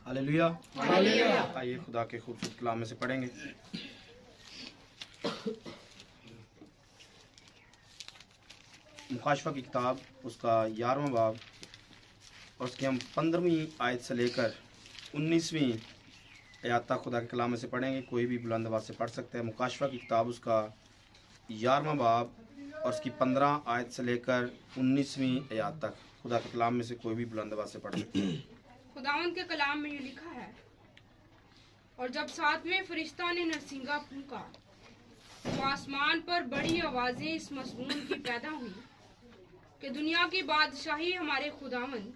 Hallelujah. Hallelujah. आइए खुदा के खूबसूरत कलाम में से पढ़ेंगे। मुकाशफा की किताब उसका 11वां बाब और उसकी हम 15वीं आयत से लेकर 19वीं आयत तक खुदा के कलाम में से पढ़ेंगे। कोई भी बुलंद आवाज़ से पढ़ सकता है। मुकाशफा की किताब उसका 11वां बाब और उसकी 15 आयत से लेकर 19वीं आयत तक खुदा के कलाम में से कोई भी बुलंद आवाज़ से पढ़ सकता है। खुदावंद के कलाम में ये लिखा है, और जब सातवें फरिश्ता ने नरसिंगा फूंका तो आसमान पर बड़ी आवाजें इस मज़मून की पैदा हुई कि दुनिया की बादशाही हमारे खुदावंद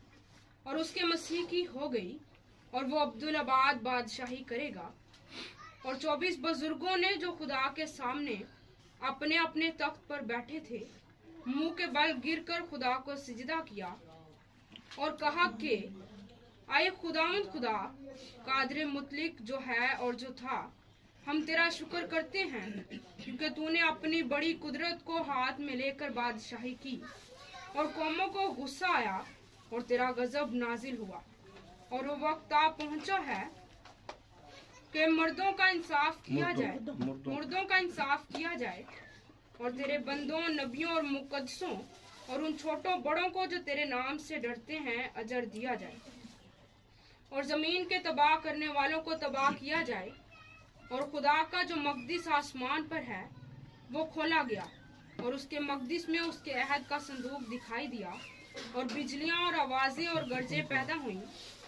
और उसके मसीह की हो गई और वो अब्दुल आबाद बादशाही करेगा। और 24 बुजुर्गों ने जो खुदा के सामने अपने अपने तख्त पर बैठे थे, मुंह के बल गिरकर खुदा को सिजदा किया और कहा कि आए खुदावंद खुदा कादर मुतलिक जो है और जो था, हम तेरा शुक्र करते हैं क्योंकि तूने अपनी बड़ी कुदरत को हाथ में लेकर बादशाही की और कौमों को गुस्सा आया और तेरा गजब नाजिल हुआ। और वो वक्त आ पहुंचा है कि मुर्दों का इंसाफ किया जाए और तेरे बंदों, नबियों और मुकद्दसों और उन छोटों बड़ों को जो तेरे नाम से डरते हैं अजर दिया जाए। और जमीन के तबाह करने वालों को तबाह किया जाए। और खुदा का जो मकदिस आसमान पर है वो खोला गया और उसके मकदिस में उसके अहद का संदूक दिखाई दिया और बिजलियां और आवाजें और गर्जें पैदा हुई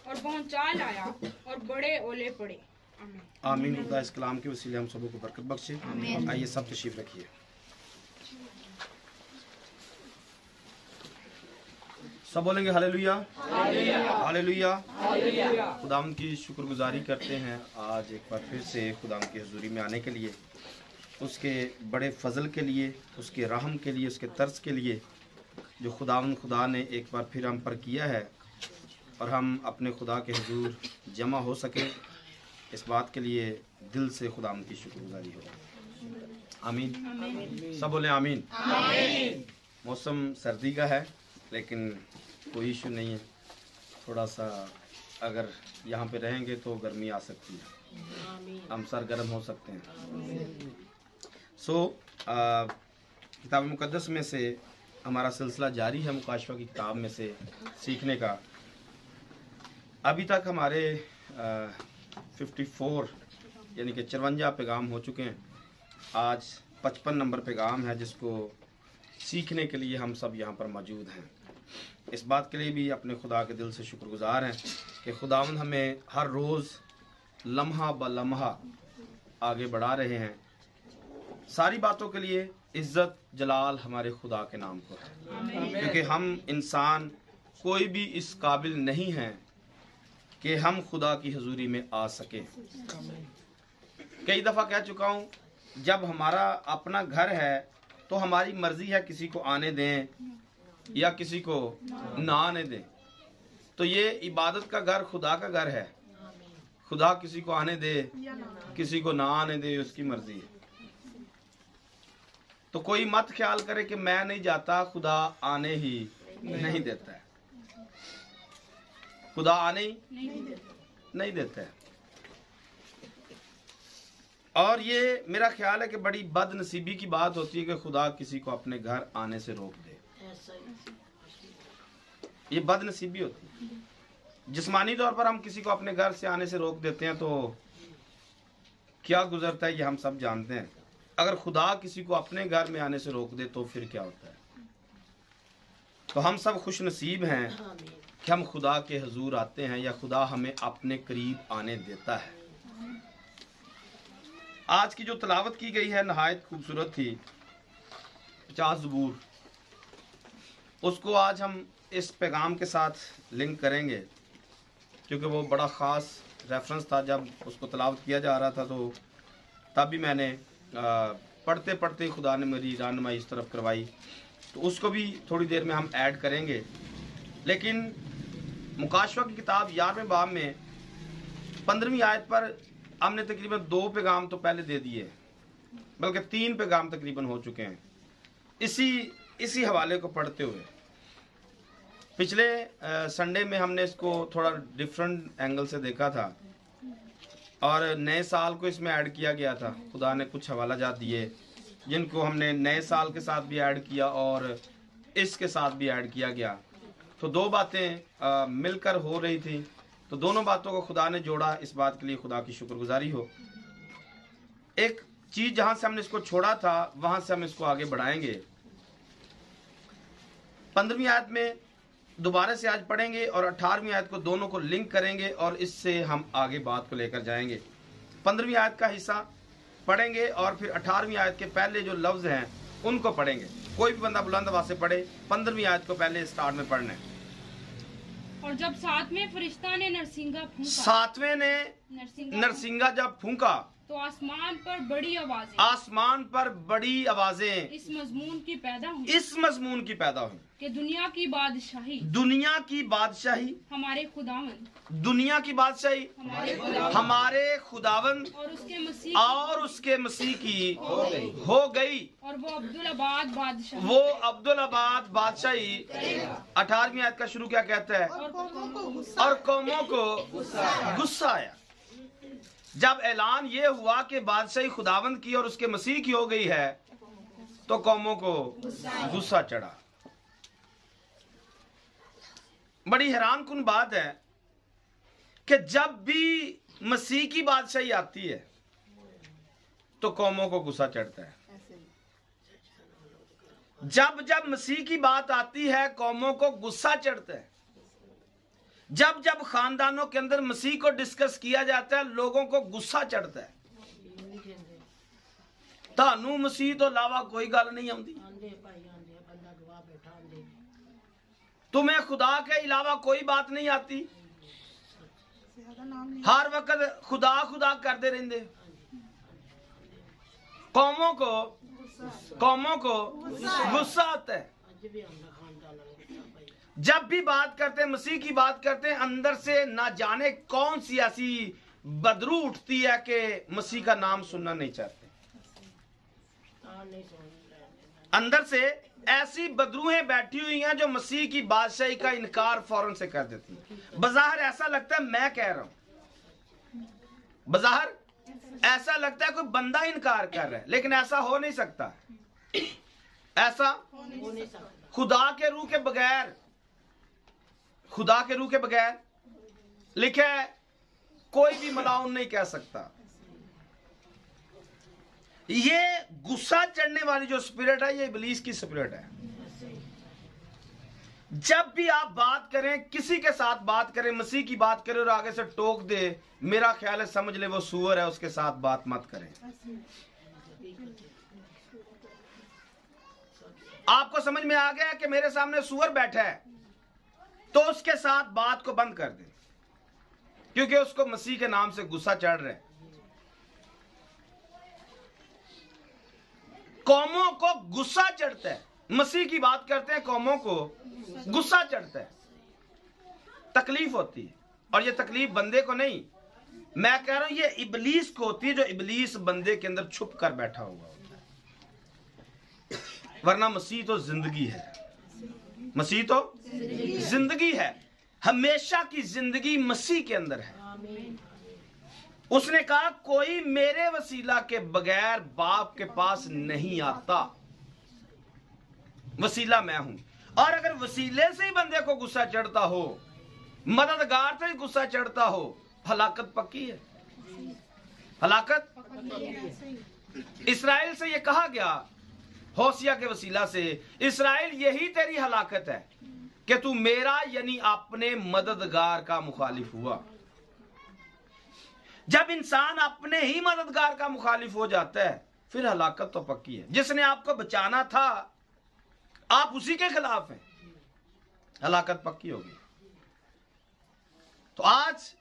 और भूचाल आया और बड़े ओले पड़े। आमीन। आमीन। खुदा इस कलाम के वसीले हम सबों को बरकत बख्शे। आइए सब तशरीफ रखिए। सब बोलेंगे हालेलुया। हालेलुया। खुदावंद की शुक्रगुजारी करते हैं आज एक बार फिर से खुदावंद की हुजूरी में आने के लिए, उसके बड़े फजल के लिए, उसके रहम के लिए, उसके तरस के लिए जो खुदा ने एक बार फिर हम पर किया है और हम अपने खुदा के हुजूर जमा हो सके। इस बात के लिए दिल से खुदावंद की शुक्रगुजारी हो। आमीन। सब बोले आमीन। मौसम सर्दी का है लेकिन कोई इशू नहीं है। थोड़ा सा अगर यहाँ पे रहेंगे तो गर्मी आ सकती है, हम सर गर्म हो सकते हैं। किताब मुकद्दस में से हमारा सिलसिला जारी है, मुकाशफा की किताब में से सीखने का। अभी तक हमारे 54 यानी कि 54 पैगाम हो चुके हैं। आज 55 नंबर पैगाम है जिसको सीखने के लिए हम सब यहाँ पर मौजूद हैं। इस बात के लिए भी अपने खुदा के दिल से शुक्रगुजार हैं कि खुदावंद हमें हर रोज़ लम्हा ब लम्हा आगे बढ़ा रहे हैं। सारी बातों के लिए इज़्ज़त जलाल हमारे खुदा के नाम को है, क्योंकि हम इंसान कोई भी इस काबिल नहीं हैं कि हम खुदा की हुजूरी में आ सके। कई दफ़ा कह चुका हूँ, जब हमारा अपना घर है तो हमारी मर्जी है किसी को आने दें या किसी को ना आने दें। तो ये इबादत का घर खुदा का घर है। खुदा किसी को आने दे किसी को ना आने दे, उसकी मर्जी है। तो कोई मत ख्याल करे कि मैं नहीं जाता, खुदा आने ही नहीं देता है। खुदा आने ही नहीं देता है। और ये मेरा ख्याल है कि बड़ी बदनसीबी की बात होती है कि खुदा किसी को अपने घर आने से रोक दे। ये बदनसीबी होती है। जिस्मानी तौर पर हम किसी को अपने घर से आने से रोक देते हैं तो क्या गुजरता है ये हम सब जानते हैं। अगर खुदा किसी को अपने घर में आने से रोक दे तो फिर क्या होता है। तो हम सब खुश नसीब हैं कि हम खुदा के हुजूर आते हैं या खुदा हमें अपने करीब आने देता है। आज की जो तलावत की गई है नहायत खूबसूरत थी, 50 ज़बूर। उसको आज हम इस पैगाम के साथ लिंक करेंगे क्योंकि वो बड़ा ख़ास रेफरेंस था। जब उसको तलावत किया जा रहा था तो तब भी मैंने पढ़ते पढ़ते खुदा ने मेरी रहनुमाई इस तरफ करवाई, तो उसको भी थोड़ी देर में हम ऐड करेंगे। लेकिन मुकाशफा की किताब 11वें बाब में 15वीं आयत पर हमने तकरीबन 2 पैगाम तो पहले दे दिए, बल्कि 3 पैगाम तकरीबन हो चुके हैं इसी हवाले को पढ़ते हुए। पिछले संडे में हमने इसको थोड़ा डिफरेंट एंगल से देखा था और नए साल को इसमें ऐड किया गया था। खुदा ने कुछ हवाला जात दिए जिनको हमने नए साल के साथ भी ऐड किया और इसके साथ भी ऐड किया गया। तो दो बातें मिलकर हो रही थी, तो दोनों बातों को खुदा ने जोड़ा। इस बात के लिए खुदा की शुक्रगुजारी हो। एक चीज जहां से हमने इसको छोड़ा था वहां से हम इसको आगे बढ़ाएंगे। 15वीं आयत में दोबारा से आज पढ़ेंगे और 18वीं आयत को दोनों को लिंक करेंगे और इससे हम आगे बात को लेकर जाएंगे। 15वीं आयत का हिस्सा पढ़ेंगे और फिर 18वीं आयत के पहले जो लफ्ज हैं उनको पढ़ेंगे। कोई भी बंदा बुलंद आवाज से पढ़े। 15वीं आयत को पहले स्टार्ट में पढ़ना है। और जब सातवें फरिश्ता ने नरसिंगा फूंका, सातवें ने नरसिंगा जब फूंका तो आसमान पर बड़ी आवाजें इस मजमून की पैदा हुई कि दुनिया की बादशाही हमारे खुदावन और उसके मसीह की हो गई और वो अब्दुल आबाद बादशाही 18वीं आयत का शुरू क्या कहता है? और कौमों को गुस्सा आया। जब ऐलान ये हुआ कि बादशाही खुदावंद की और उसके मसीह की हो गई है तो कौमों को गुस्सा चढ़ा। बड़ी हैरानकुन बात है कि जब भी मसीह की बादशाही आती है तो कौमों को गुस्सा चढ़ता है। जब मसीह की बात आती है कौमों को गुस्सा चढ़ता है। जब खानदानों के अंदर मसीह को डिस्कस किया जाता है लोगों को गुस्सा चढ़ता है। तानू मसीह तो अलावा कोई गल नहीं आती, तुम्हें खुदा के अलावा कोई बात नहीं आती, हर वक्त खुदा खुदा करते रहते। कौमों को गुस्सा आता है। जब भी बात करते हैं मसीह की बात करते हैं अंदर से ना जाने कौन सी ऐसी बदरू उठती है कि मसीह का नाम सुनना नहीं चाहते। अंदर से ऐसी बदरूहें बैठी हुई हैं जो मसीह की बादशाही का इनकार फौरन से कर देती हैं। बज़ाहिर ऐसा लगता है मैं कह रहा हूं, बज़ाहिर ऐसा लगता है कोई बंदा इनकार कर रहा है, लेकिन ऐसा हो नहीं सकता। ऐसा खुदा के रूह के बगैर लिखा है कोई भी मलाउन नहीं कह सकता। ये गुस्सा चढ़ने वाली जो स्पिरिट है ये इब्लीस की स्पिरिट है। जब भी आप बात करें, किसी के साथ बात करें, मसीह की बात करें और आगे से टोक दे, मेरा ख्याल है समझ ले वो सुअर है, उसके साथ बात मत करें। आपको समझ में आ गया कि मेरे सामने सुअर बैठा है तो उसके साथ बात को बंद कर दे, क्योंकि उसको मसीह के नाम से गुस्सा चढ़ रहा है। कौमों को गुस्सा चढ़ता है। मसीह की बात करते हैं कौमों को गुस्सा चढ़ता है, तकलीफ होती है। और ये तकलीफ बंदे को नहीं, मैं कह रहा हूं ये इब्लीस को होती है, जो इब्लीस बंदे के अंदर छुप कर बैठा हुआ होता है। वरना मसीह तो जिंदगी है, मसीह तो जिंदगी है, हमेशा की जिंदगी मसीह के अंदर है। उसने कहा कोई मेरे वसीला के बगैर बाप के पास नहीं आता, वसीला मैं हूं। और अगर वसीले से ही बंदे को गुस्सा चढ़ता हो, मददगार से ही गुस्सा चढ़ता हो, हलाकत पक्की है, हलाकत। इस्राएल से यह कहा गया होसिया के वसीला से, इस्राएल यही तेरी हलाकत है कि तू मेरा यानी अपने मददगार का मुखालिफ हुआ। जब इंसान अपने ही मददगार का मुखालिफ हो जाता है फिर हलाकत तो पक्की है। जिसने आपको बचाना था आप उसी के खिलाफ हैं, हलाकत पक्की होगी। तो आज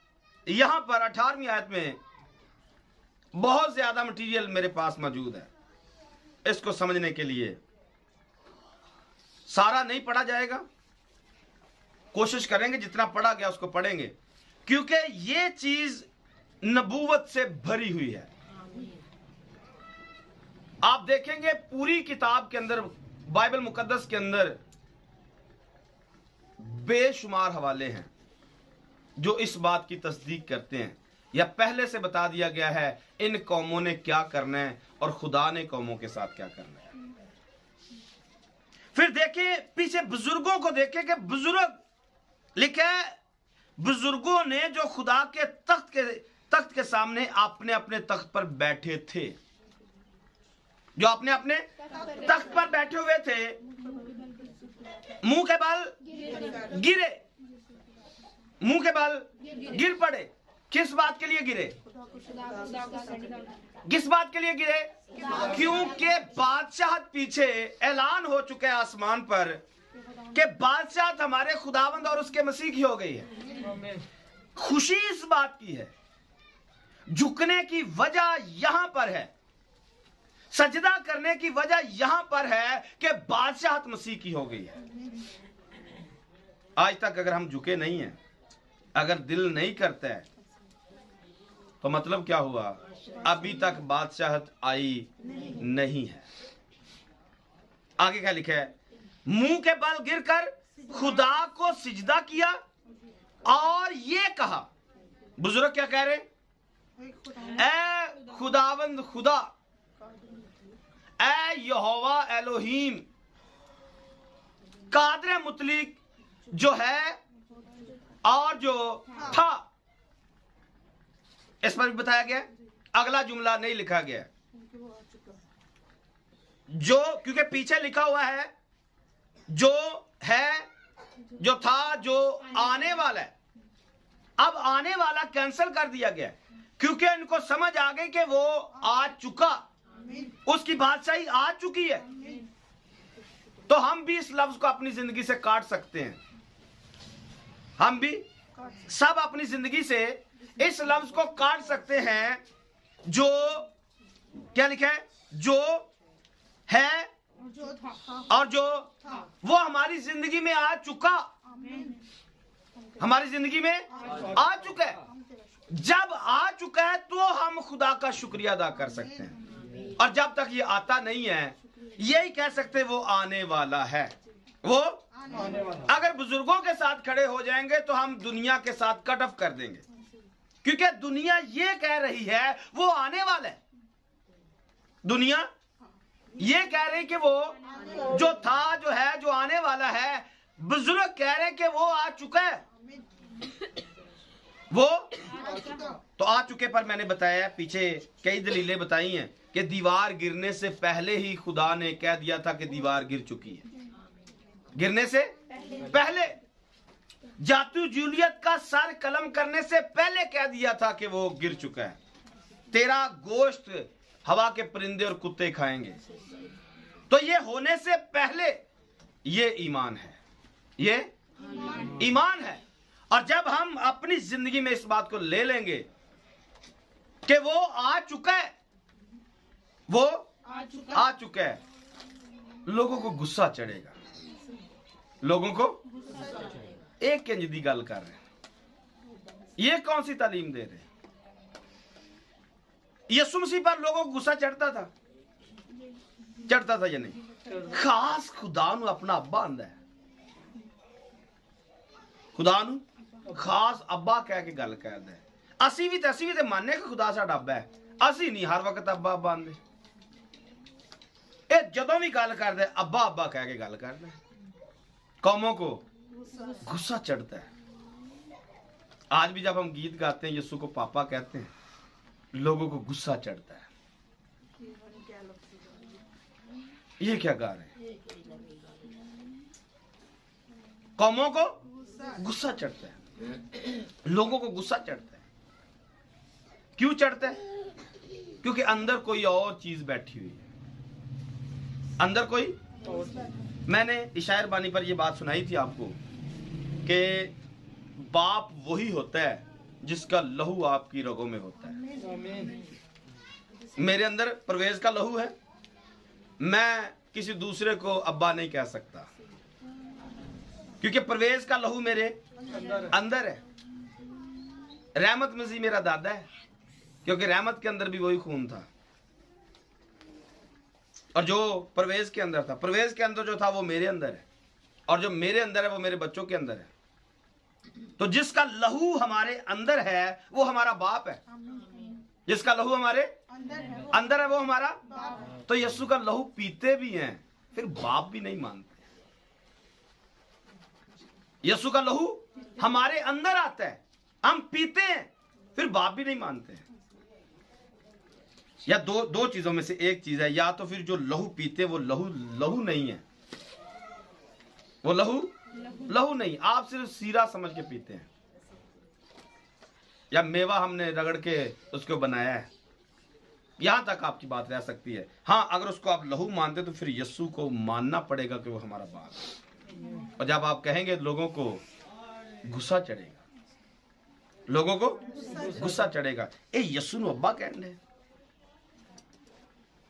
यहां पर 18वीं आयत में बहुत ज्यादा मटेरियल मेरे पास मौजूद है। इसको समझने के लिए सारा नहीं पढ़ा जाएगा, कोशिश करेंगे जितना पढ़ा गया उसको पढ़ेंगे, क्योंकि ये चीज नबूवत से भरी हुई है। आप देखेंगे पूरी किताब के अंदर, बाइबल मुकद्दस के अंदर बेशुमार हवाले हैं जो इस बात की तस्दीक करते हैं, या पहले से बता दिया गया है इन कौमों ने क्या करना है और खुदा ने कौमों के साथ क्या करना है। फिर देखें पीछे बुजुर्गों को, देखें कि बुजुर्ग लिखा है, बुजुर्गों ने जो खुदा के तख्त के सामने अपने अपने तख्त पर बैठे थे, जो अपने अपने तख्त पर बैठे हुए थे, मुंह के बाल गिरे, मुंह के बाल गिर पड़े। किस बात के लिए गिरे? किस बात के लिए गिरे? क्योंकि बादशाहत पीछे ऐलान हो चुका है आसमान पर कि बादशाहत हमारे खुदावंद और उसके मसीह की हो गई है। खुशी इस बात की है, झुकने की वजह यहां पर है, सजदा करने की वजह यहां पर है कि बादशाहत मसीह की हो गई है। आज तक अगर हम झुके नहीं हैं, अगर दिल नहीं करता है, तो मतलब क्या हुआ? अभी तक बादशाहत आई नहीं है। आगे क्या लिखा है? मुंह के बल गिरकर खुदा को सिजदा किया और ये कहा, बुजुर्ग क्या कह रहे? ए खुदावंद खुदा, ए यहोवा एलोहीम, कादर मुतलिक जो है और जो था। इस पर भी बताया गया, अगला जुमला नहीं लिखा गया जो, क्योंकि पीछे लिखा हुआ है जो है, जो था, जो आने वाला है। अब आने वाला कैंसिल कर दिया गया क्योंकि इनको समझ आ गई कि वो आ चुका, उसकी बादशाही आ चुकी है। तो हम भी इस लफ्ज को अपनी जिंदगी से काट सकते हैं, हम भी सब अपनी जिंदगी से इस लफ्ज को काट सकते हैं जो क्या लिखा है, जो है और जो वो हमारी जिंदगी में आ चुका, हमारी जिंदगी में आ चुका है। जब आ चुका है तो हम खुदा का शुक्रिया अदा कर सकते हैं, और जब तक ये आता नहीं है यही कह सकते वो आने वाला है। वो अगर बुजुर्गों के साथ खड़े हो जाएंगे तो हम दुनिया के साथ कट ऑफ कर देंगे, क्योंकि दुनिया ये कह रही है वो आने वाला है। दुनिया ये कह रही कि वो जो था, जो है, जो आने वाला है। बुजुर्ग कह रहे कि वो आ चुका है, वो तो आ चुके। पर मैंने बताया पीछे कई दलीलें बताई हैं कि दीवार गिरने से पहले ही खुदा ने कह दिया था कि दीवार गिर चुकी है। गिरने से पहले, जातू जूलियत का सर कलम करने से पहले कह दिया था कि वो गिर चुका है। तेरा गोश्त हवा के परिंदे और कुत्ते खाएंगे। तो ये होने से पहले ये ईमान है, ये ईमान है। और जब हम अपनी जिंदगी में इस बात को ले लेंगे कि वो आ चुका है, वो आ चुका है, लोगों को गुस्सा चढ़ेगा, लोगों को एक इंज दी गल कर रहे हैं, ये कौन सी तालीम दे रहे हैं? यीशु मसीह पर लोगों को गुस्सा चढ़ता था या नहीं? खास खुदा नू अपना अब्बा आंदा है, खुदा नू खास अब्बा कह के गल करदा है। असी भी ते माने कि खुदा साडा अब्बा है, असी नहीं हर वक्त अब्बा अब्बा आंदे। ए जदों भी गल करदा अब्बा अब्बा कह के गल करदा है। कौमों को गुस्सा चढ़ता है। आज भी जब हम गीत गाते हैं यीशु को पापा कहते हैं, लोगों को गुस्सा चढ़ता है। ये क्या गा रहे हैं? कौमों को गुस्सा चढ़ता है, लोगों को गुस्सा चढ़ता है। क्यों चढ़ता है? क्योंकि अंदर कोई और चीज बैठी हुई है, अंदर कोई। मैंने इशायर बानी पर यह बात सुनाई थी आपको कि बाप वही होता है जिसका लहू आपकी रगों में होता है। मेरे अंदर परवेज का लहू है, मैं किसी दूसरे को अब्बा नहीं कह सकता क्योंकि परवेज का लहू मेरे अंदर है। रहमत मसीह मेरा दादा है क्योंकि रहमत के अंदर भी वही खून था, और जो परवेज के अंदर था, परवेज के अंदर जो था वो मेरे अंदर है। और जो मेरे अंदर है वो मेरे बच्चों के अंदर है। तो जिसका लहू हमारे अंदर है वो हमारा बाप है। जिसका लहू हमारे अंदर है वो हमारा। तो यीशु का लहू पीते भी हैं, फिर बाप भी नहीं मानते। यीशु का लहू हमारे अंदर आता है, हम पीते हैं, फिर बाप भी नहीं मानते हैं। या दो चीजों में से एक चीज है, या तो फिर जो लहू पीते वो लहू नहीं है, वो लहू नहीं, आप सिर्फ सीरा समझ के पीते हैं, या मेवा हमने रगड़ के उसको बनाया है। यहां तक आपकी बात रह सकती है। हाँ, अगर उसको आप लहू मानते तो फिर यीशु को मानना पड़ेगा कि वो हमारा बाप है। और जब आप कहेंगे लोगों को गुस्सा चढ़ेगा, लोगों को गुस्सा चढ़ेगा, ए यीशु नु अब्बा कह रहे,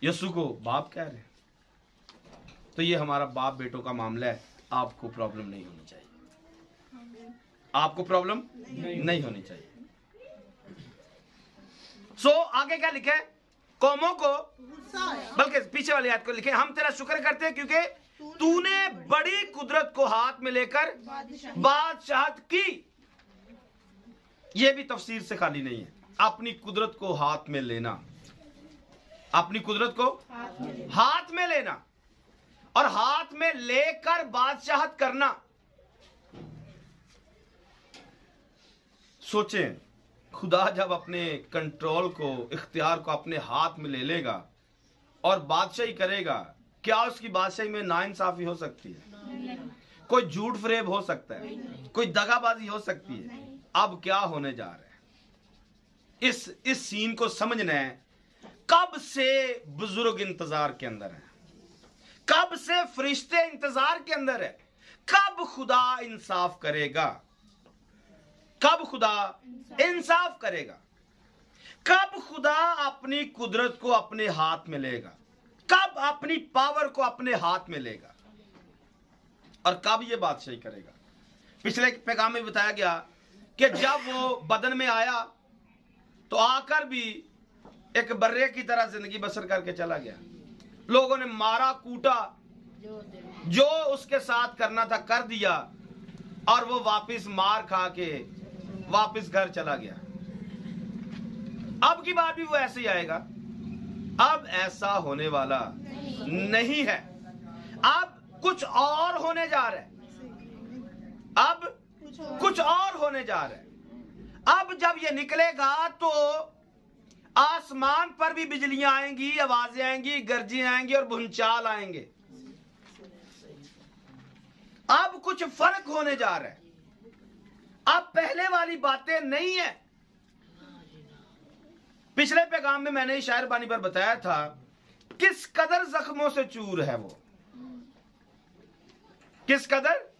यीशु को बाप कह रहे। तो ये हमारा बाप बेटों का मामला है। आपको प्रॉब्लम नहीं होनी चाहिए, आपको प्रॉब्लम नहीं होनी चाहिए। आगे क्या लिखे? कौमों को, बल्कि पीछे वाली आयत को लिखे, हम तेरा शुक्र करते हैं क्योंकि तूने बड़ी कुदरत को हाथ में लेकर बादशाहत की। यह भी तफसीर से खाली नहीं है। अपनी कुदरत को हाथ में लेना, अपनी कुदरत को हाथ में लेना और हाथ में लेकर बादशाहत करना। सोचें, खुदा जब अपने कंट्रोल को, इख्तियार को अपने हाथ में ले लेगा और बादशाही करेगा, क्या उसकी बादशाही में नाइंसाफी हो सकती है? कोई झूठ फरेब हो सकता है, कोई दगाबाजी हो सकती है। अब क्या होने जा रहा है, इस सीन को समझना है। कब से बुजुर्ग इंतजार के अंदर है, कब से फरिश्ते इंतजार के अंदर है, कब खुदा इंसाफ करेगा, कब खुदा इंसाफ करेगा, कब खुदा अपनी कुदरत को अपने हाथ में लेगा, कब अपनी पावर को अपने हाथ में लेगा और कब ये बादशाही करेगा। पिछले पैगाम में बताया गया कि जब वो बदन में आया तो आकर भी एक बर्रे की तरह जिंदगी बसर करके चला गया। लोगों ने मारा, कूटा, जो उसके साथ करना था कर दिया और वो वापस मार खा के वापस घर चला गया। अब की बार भी वो ऐसे ही आएगा? अब ऐसा होने वाला नहीं है। अब कुछ और होने जा रहा है, अब कुछ और होने जा रहा है। अब जब ये निकलेगा तो आसमान पर भी बिजलियां आएंगी, आवाजें आएंगी, गर्जें आएंगी और भूचाल आएंगे। अब कुछ फर्क होने जा रहा है। अब पहले वाली बातें नहीं है। पिछले पैगाम में मैंने शायर बानी पर बताया था किस कदर जख्मों से चूर है वो, किस कदर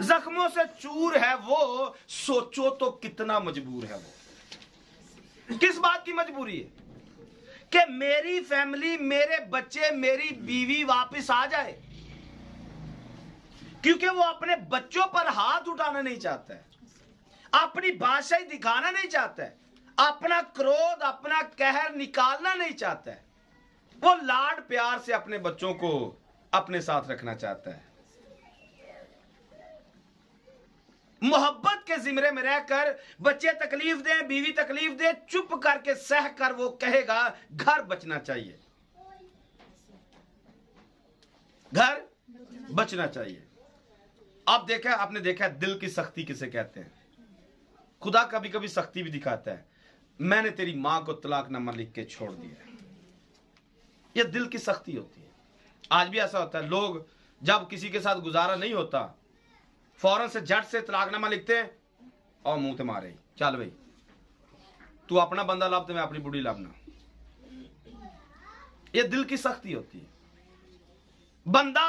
जख्मों से चूर है वो। सोचो तो कितना मजबूर है वो। किस बात की मजबूरी है? कि मेरी फैमिली, मेरे बच्चे, मेरी बीवी वापस आ जाए, क्योंकि वो अपने बच्चों पर हाथ उठाना नहीं चाहता है, अपनी बादशाही दिखाना नहीं चाहता है, अपना क्रोध, अपना कहर निकालना नहीं चाहता है। वो लाड प्यार से अपने बच्चों को अपने साथ रखना चाहता है। मोहब्बत के जिम्मे में रहकर बच्चे तकलीफ दें, बीवी तकलीफ दे, चुप करके सह कर वो कहेगा घर बचना चाहिए, घर बचना चाहिए। आप देखा, आपने देखा दिल की सख्ती किसे कहते हैं? खुदा कभी कभी सख्ती भी दिखाता है। मैंने तेरी मां को तलाकनामा लिख के छोड़ दिया। यह दिल की सख्ती होती है। आज भी ऐसा होता है, लोग जब किसी के साथ गुजारा नहीं होता फौरन से झट से तलाकनामा लिखते हैं और मुंह ते मारे, चल भाई तू अपना बंदा लाभ तो मैं अपनी बुढ़ी लाभना। यह दिल की सख्ती होती है। बंदा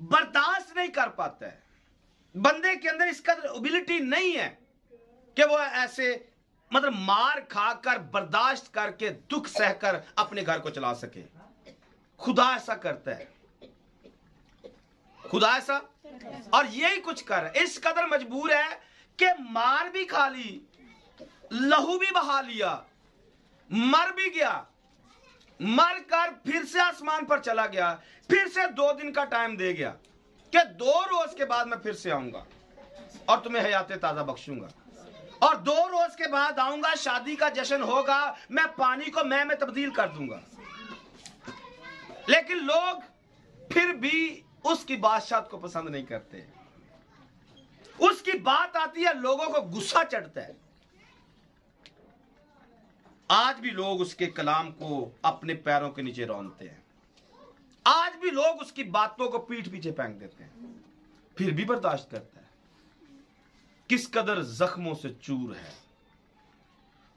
बर्दाश्त नहीं कर पाता है, बंदे के अंदर इसका एबिलिटी नहीं है कि वो ऐसे मतलब मार खाकर बर्दाश्त करके दुख सहकर अपने घर को चला सके। खुदा ऐसा करता है, खुदा ऐसा, और यही कुछ कर रहा है। इस कदर मजबूर है कि मार भी खा ली, लहू भी बहा लिया, मर भी गया, मर कर फिर से आसमान पर चला गया, फिर से 2 दिन का टाइम दे गया। कि 2 रोज के बाद मैं फिर से आऊंगा और तुम्हें हयात ताजा बख्शूंगा, और 2 रोज के बाद आऊंगा, शादी का जश्न होगा, मैं पानी को मैं में तब्दील कर दूंगा। लेकिन लोग फिर भी उसकी बादशाह को पसंद नहीं करते। उसकी बात आती है, लोगों को गुस्सा चढ़ता है। आज भी लोग उसके कलाम को अपने पैरों के नीचे रौंदते हैं। आज भी लोग उसकी बातों को पीठ पीछे फेंक देते हैं, फिर भी बर्दाश्त करता है। किस कदर जख्मों से चूर है।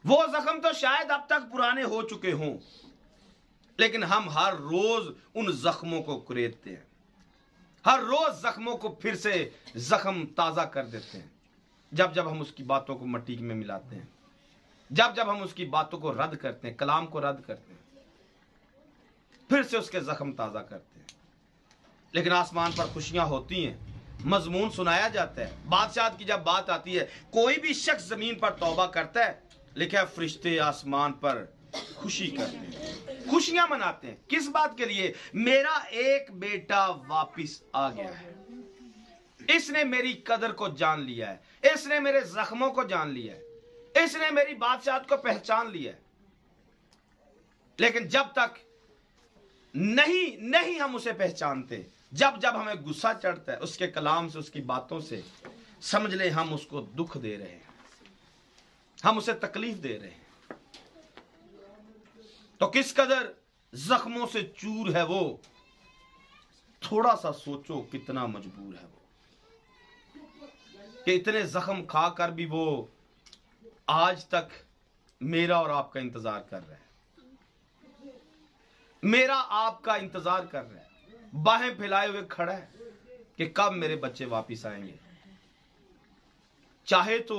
वो जख्म तो शायद अब तक पुराने हो चुके हों, लेकिन हम हर रोज उन जख्मों को कुरेदते हैं। हर रोज जख्मों को फिर से जख्म ताजा कर देते हैं। जब जब हम उसकी बातों को मिट्टी में मिलाते हैं, जब जब हम उसकी बातों को रद्द करते हैं, कलाम को रद्द करते हैं, फिर से उसके जख्म ताजा करते हैं। लेकिन आसमान पर खुशियां होती हैं, मजमून सुनाया जाता है। बादशाह की जब बात आती है, कोई भी शख्स जमीन पर तौबा करता है, लिखा है फरिश्ते आसमान पर खुशी करते हैं, खुशियां मनाते हैं। किस बात के लिए? मेरा एक बेटा वापिस आ गया है, इसने मेरी कदर को जान लिया है, इसने मेरे जख्मों को जान लिया है, इसने मेरी बादशाह को पहचान लिया है। लेकिन जब तक नहीं हम उसे पहचानते, जब जब हमें गुस्सा चढ़ता है, उसके कलाम से, उसकी बातों से, समझ ले हम उसको दुख दे रहे हैं, हम उसे तकलीफ दे रहे हैं। तो किस कदर जख्मों से चूर है वो। थोड़ा सा सोचो कितना मजबूर है वो, कि इतने जख्म खाकर भी वो आज तक मेरा और आपका इंतजार कर रहा है, मेरा आपका इंतजार कर रहा है, बाहें फैलाए हुए खड़ा है कि कब मेरे बच्चे वापिस आएंगे। चाहे तो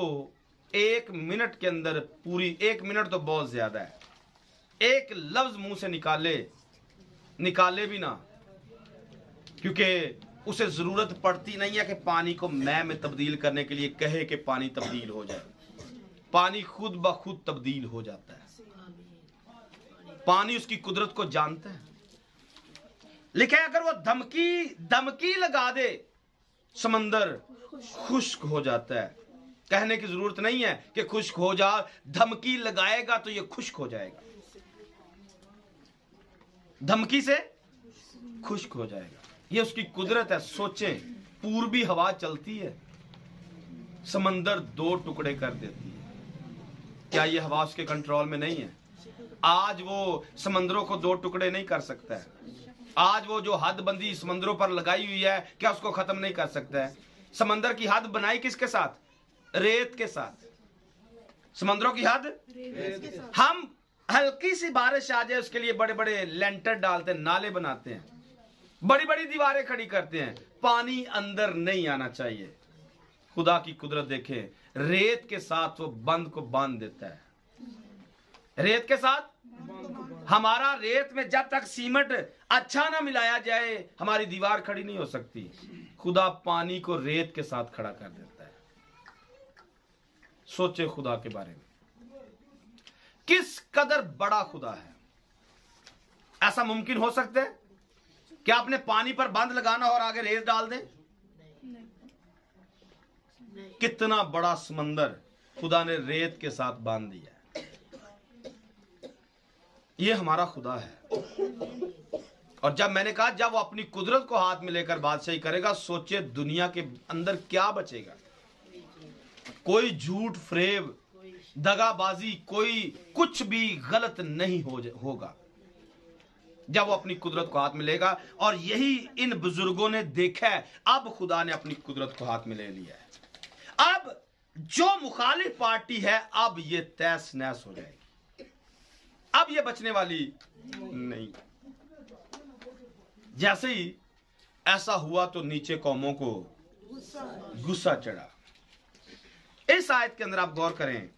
1 मिनट के अंदर, पूरी 1 मिनट तो बहुत ज्यादा है, एक लफ्ज मुंह से निकाले भी ना, क्योंकि उसे जरूरत पड़ती नहीं है कि पानी को मैं में तब्दील करने के लिए कहे कि पानी तब्दील हो जाए। पानी खुद ब खुद तब्दील हो जाता है। पानी उसकी कुदरत को जानता है। लिखा है, अगर वो धमकी लगा दे, समंदर खुश्क हो जाता है। कहने की जरूरत नहीं है कि खुश्क हो जा, धमकी लगाएगा तो ये खुश्क हो जाएगा, धमकी से खुश्क हो जाएगा। ये उसकी कुदरत है। सोचें, पूर्वी हवा चलती है, समंदर 2 टुकड़े कर देती है। क्या ये हवा उसके कंट्रोल में नहीं है? आज वो समंदरों को 2 टुकड़े नहीं कर सकता है। आज वो जो हदबंदी समंदरों पर लगाई हुई है, क्या उसको खत्म नहीं कर सकता है? समंदर की हद बनाई किसके साथ? रेत के साथ। समंदरों की हद रेत के साथ। हम हल्की सी बारिश आ जाए उसके लिए बड़े बड़े लेंटर डालते हैं, नाले बनाते हैं, बड़ी बड़ी दीवारें खड़ी करते हैं। पानी अंदर नहीं आना चाहिए। खुदा की कुदरत देखें, रेत के साथ वो बंद को बांध देता है। रेत के साथ हमारा रेत में जब तक सीमेंट अच्छा ना मिलाया जाए, हमारी दीवार खड़ी नहीं हो सकती। खुदा पानी को रेत के साथ खड़ा कर देता है। सोचे खुदा के बारे में, किस कदर बड़ा खुदा है। ऐसा मुमकिन हो सकता है क्या आपने पानी पर बांध लगाना और आगे रेत डाल दें? कितना बड़ा समंदर खुदा ने रेत के साथ बांध दिया है। ये हमारा खुदा है। और जब मैंने कहा, जब वो अपनी कुदरत को हाथ में लेकर बादशाही करेगा, सोचे दुनिया के अंदर क्या बचेगा। कोई झूठ फरेब, दगाबाजी, कोई कुछ भी गलत नहीं होगा जब वो अपनी कुदरत को हाथ में लेगा। और यही इन बुजुर्गों ने देखा है। अब खुदा ने अपनी कुदरत को हाथ में ले लिया है। अब जो मुखालिफ पार्टी है, अब ये तहस नहस हो जाएगी। अब ये बचने वाली नहीं। जैसे ही ऐसा हुआ तो नीचे कौमों को गुस्सा चढ़ा। इस आयत के अंदर आप गौर करें,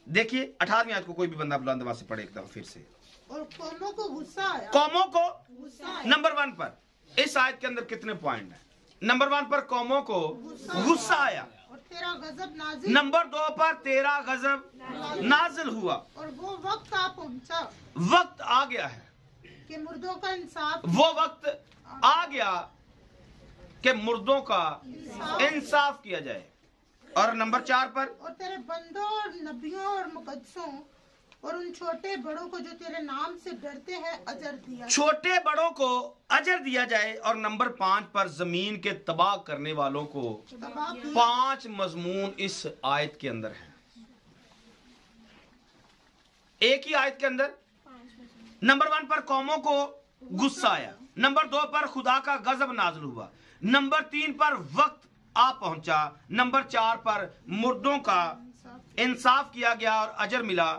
देखिए 18वीं आयत को कोई भी बंदा बुलंद आवाज से पढ़े एक दफा फिर से। और कौमों को गुस्सा आया। कौमों को गुस्सा आया। नंबर 1 पर इस आयत के अंदर कितने पॉइंट हैं? नंबर 1 पर कौमों को गुस्सा आया। और तेरा गजब नाजिल। नंबर 2 पर तेरा गजब नाजिल हुआ। और वो वक्त आ पहुंचा, वक्त आ गया है कि मुर्दों का इंसाफ। वो वक्त आ गया कि मुर्दों का इंसाफ किया जाए। और नंबर 4 पर, और तेरे बंदों और नबियों और मुकद्दसों और उन छोटे बड़ों को जो तेरे नाम से डरते हैं अजर दिया। छोटे बड़ों को अजर दिया जाए। और नंबर 5 पर, जमीन के तबाह करने वालों को। तबाह किया। 5 मजमून इस आयत के अंदर है, एक ही आयत के अंदर। नंबर 1 पर कौमों को गुस्सा आया। नंबर 2 पर खुदा का गजब नाज़िल हुआ। नंबर 3 पर वक्त आ पहुंचा। नंबर 4 पर मुर्दों का इंसाफ किया गया और अजर मिला।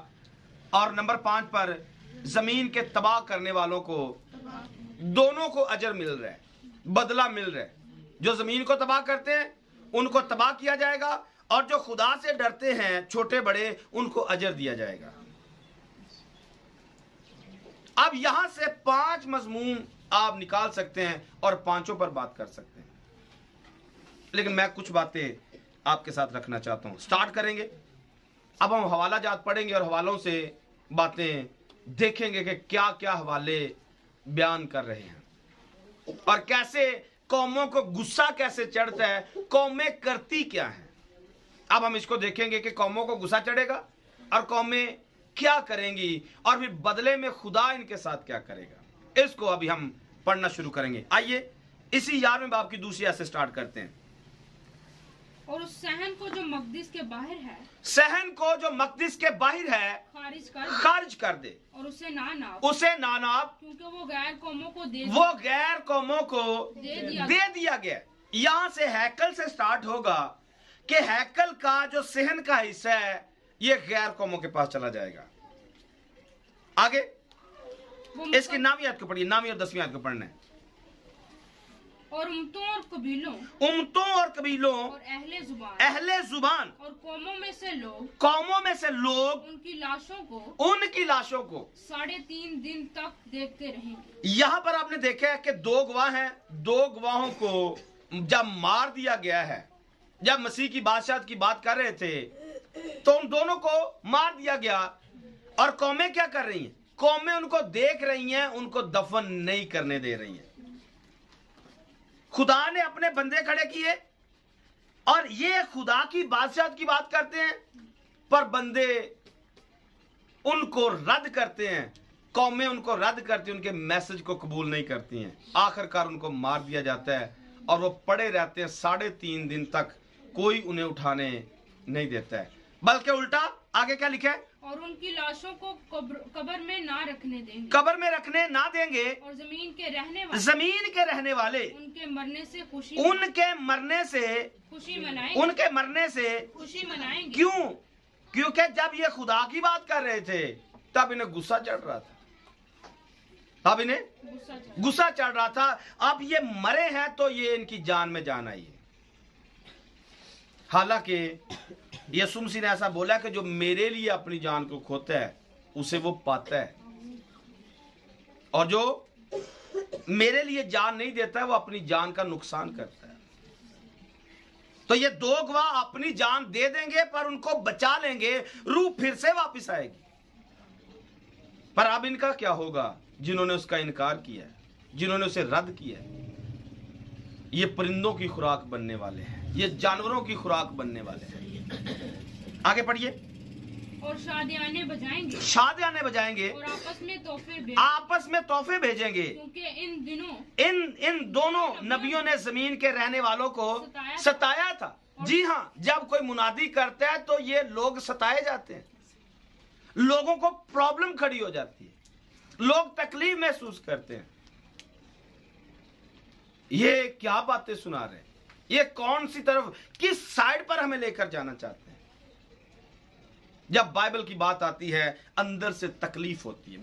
और नंबर 5 पर जमीन के तबाह करने वालों को, दोनों को अजर मिल रहा है, बदला मिल रहा है। जो जमीन को तबाह करते हैं उनको तबाह किया जाएगा, और जो खुदा से डरते हैं छोटे बड़े, उनको अजर दिया जाएगा। अब यहां से 5 मजमून आप निकाल सकते हैं और 5 पर बात कर सकते हैं, लेकिन मैं कुछ बातें आपके साथ रखना चाहता हूं। स्टार्ट करेंगे। अब हम हवाला जात पढ़ेंगे और हवालों से बातें देखेंगे कि क्या क्या हवाले बयान कर रहे हैं और कैसे कौमों को गुस्सा कैसे चढ़ता है, कौमें करती क्या हैं। अब हम इसको देखेंगे कि कौमों को गुस्सा चढ़ेगा और कौमें क्या करेंगी, और फिर बदले में खुदा इनके साथ क्या करेगा। इसको अभी हम पढ़ना शुरू करेंगे। आइए इसी 11वें बाब की दूसरी आयत से स्टार्ट करते हैं। और उस सहन को जो मकदिस के बाहर है, सहन को जो मकदिस के बाहर है खारिज कर दे, और उसे ना नाप, क्योंकि वो गैर कौमों को दे दिया गया। यहां से हैकल से स्टार्ट होगा कि हैकल का जो सहन का हिस्सा है ये गैर कौमों के पास चला जाएगा। आगे इसकी 9वीं आयत को पढ़िए, 9वीं और 10वीं आयत को पढ़ना है। और उम्मतों और कबीलों और अहले जुबान और कौमों में से लोग उनकी लाशों को 3.5 दिन तक देखते रहेंगे। यहां पर आपने देखा है कि 2 गवाह हैं। 2 गवाहों को जब मार दिया गया है, जब मसीह की बादशाहत की बात कर रहे थे, तो उन दोनों को मार दिया गया। और कौमें क्या कर रही हैं? कौमें उनको देख रही हैं, उनको दफन नहीं करने दे रही हैं। खुदा ने अपने बंदे खड़े किए और ये खुदा की बादशाहत की बात करते हैं, पर बंदे उनको रद्द करते हैं, कौमें उनको रद्द करती हैं, उनके मैसेज को कबूल नहीं करती हैं। आखिरकार उनको मार दिया जाता है और वो पड़े रहते हैं 3.5 दिन तक, कोई उन्हें उठाने नहीं देता है। बल्कि उल्टा आगे क्या लिखा है? और उनकी लाशों को कब्र में ना रखने देंगे, कब्र में रखने ना देंगे। और जमीन के रहने वाले उनके मरने से खुशी मनाएंगे। क्यों? क्योंकि जब ये खुदा की बात कर रहे थे तब इन्हें गुस्सा चढ़ रहा था, अब ये मरे हैं तो ये इनकी जान में जान आई है। हालांकि यीशु मसीह ने ऐसा बोला कि जो मेरे लिए अपनी जान को खोता है उसे वो पाता है, और जो मेरे लिए जान नहीं देता है वो अपनी जान का नुकसान करता है। तो ये 2 गवाह अपनी जान दे देंगे पर उनको बचा लेंगे, रूह फिर से वापस आएगी। पर अब इनका क्या होगा? जिन्होंने उसका इनकार किया है, जिन्होंने उसे रद्द किया है, ये परिंदों की खुराक बनने वाले हैं, ये जानवरों की खुराक बनने वाले हैं। आगे पढ़िए। और शादियाने बजाएंगे और आपस में तोहफे भेजेंगे, क्योंकि इन दोनों नबियों ने जमीन के रहने वालों को सताया था। जी हाँ, जब कोई मुनादी करता है तो ये लोग सताए जाते हैं, लोगों को प्रॉब्लम खड़ी हो जाती है, लोग तकलीफ महसूस करते हैं। ये क्या बातें सुना रहे हैं? ये कौन सी तरफ, किस साइड पर हमें लेकर जाना चाहते हैं? जब बाइबल की बात आती है अंदर से तकलीफ होती है,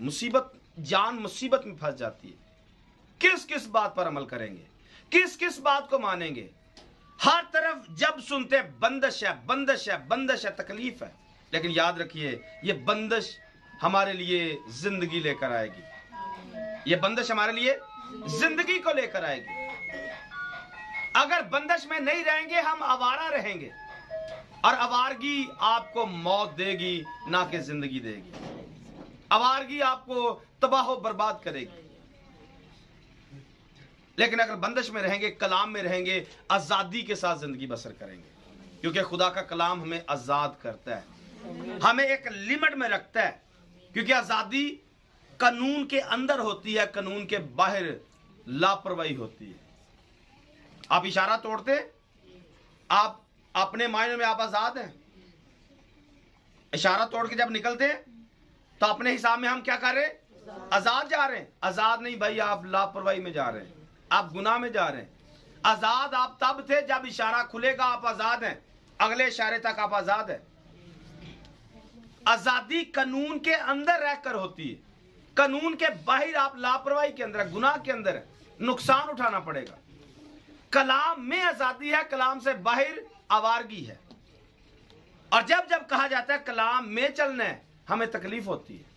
जान मुसीबत में फंस जाती है। किस किस बात पर अमल करेंगे, किस किस बात को मानेंगे? हर तरफ जब सुनते बंदिश है, तकलीफ है। लेकिन याद रखिए, ये बंदिश हमारे लिए जिंदगी लेकर आएगी। ये बंदिश हमारे लिए जिंदगी को लेकर आएगी। अगर बंदिश में नहीं रहेंगे हम आवारा रहेंगे, और आवारगी आपको मौत देगी ना कि जिंदगी देगी। आवारगी आपको तबाह बर्बाद करेगी। लेकिन अगर बंदिश में रहेंगे, कलाम में रहेंगे, आज़ादी के साथ ज़िंदगी बसर करेंगे, क्योंकि खुदा का कलाम हमें आज़ाद करता है, हमें एक लिमिट में रखता है। क्योंकि आज़ादी कानून के अंदर होती है, कानून के बाहर लापरवाही होती है। आप इशारा तोड़ते, आप अपने मायने में आप आज़ाद हैं। इशारा तोड़ के जब निकलते तो अपने हिसाब में हम क्या कर रहे हैं? आज़ाद जा रहे हैं। आज़ाद नहीं भाई, आप लापरवाही में जा रहे हैं, आप गुनाह में जा रहे हैं। आज़ाद आप तब थे जब इशारा खुलेगा, आप आज़ाद हैं, अगले इशारे तक आप आज़ाद हैं। आज़ादी कानून के अंदर रहकर होती है, कानून के बाहर आप लापरवाही के अंदर, गुनाह के अंदर है, नुकसान उठाना पड़ेगा। कलाम में आज़ादी है, कलाम से बाहर आवारगी है। और जब जब कहा जाता है कलाम में चलना है, हमें तकलीफ होती है।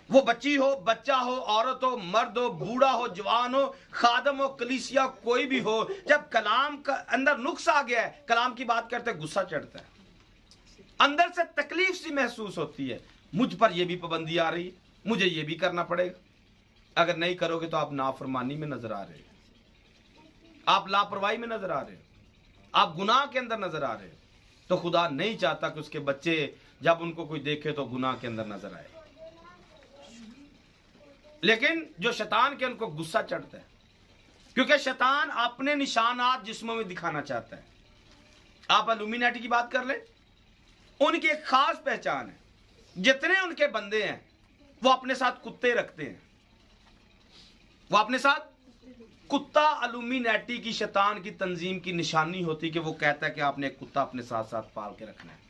वो बच्ची हो, बच्चा हो, औरत हो, मर्द हो, बूढ़ा हो, जवान हो, खादम हो, कलीसिया कोई भी हो, जब कलाम का अंदर नुक्स आ गया है, कलाम की बात करते गुस्सा चढ़ता है, अंदर से तकलीफ सी महसूस होती है। मुझ पर यह भी पाबंदी आ रही है, मुझे ये भी करना पड़ेगा। अगर नहीं करोगे तो आप नाफरमानी में नजर आ रहे हो, आप लापरवाही में नजर आ रहे हो, आप गुनाह के अंदर नजर आ रहे हो। तो खुदा नहीं चाहता कि उसके बच्चे जब उनको कोई देखे तो गुनाह के अंदर नजर आए। लेकिन जो शैतान के उनको गुस्सा चढ़ता है, क्योंकि शैतान अपने निशानात जिस्मों में दिखाना चाहता है। आप इल्यूमिनाटी की बात कर लें, उनकी एक खास पहचान है। जितने उनके बंदे हैं वो अपने साथ कुत्ते रखते हैं, वो अपने साथ कुत्ता इल्यूमिनाटी की शैतान की तंजीम की निशानी होती है कि वो कहता है कि आपने एक कुत्ता अपने साथ साथ पाल के रखना है।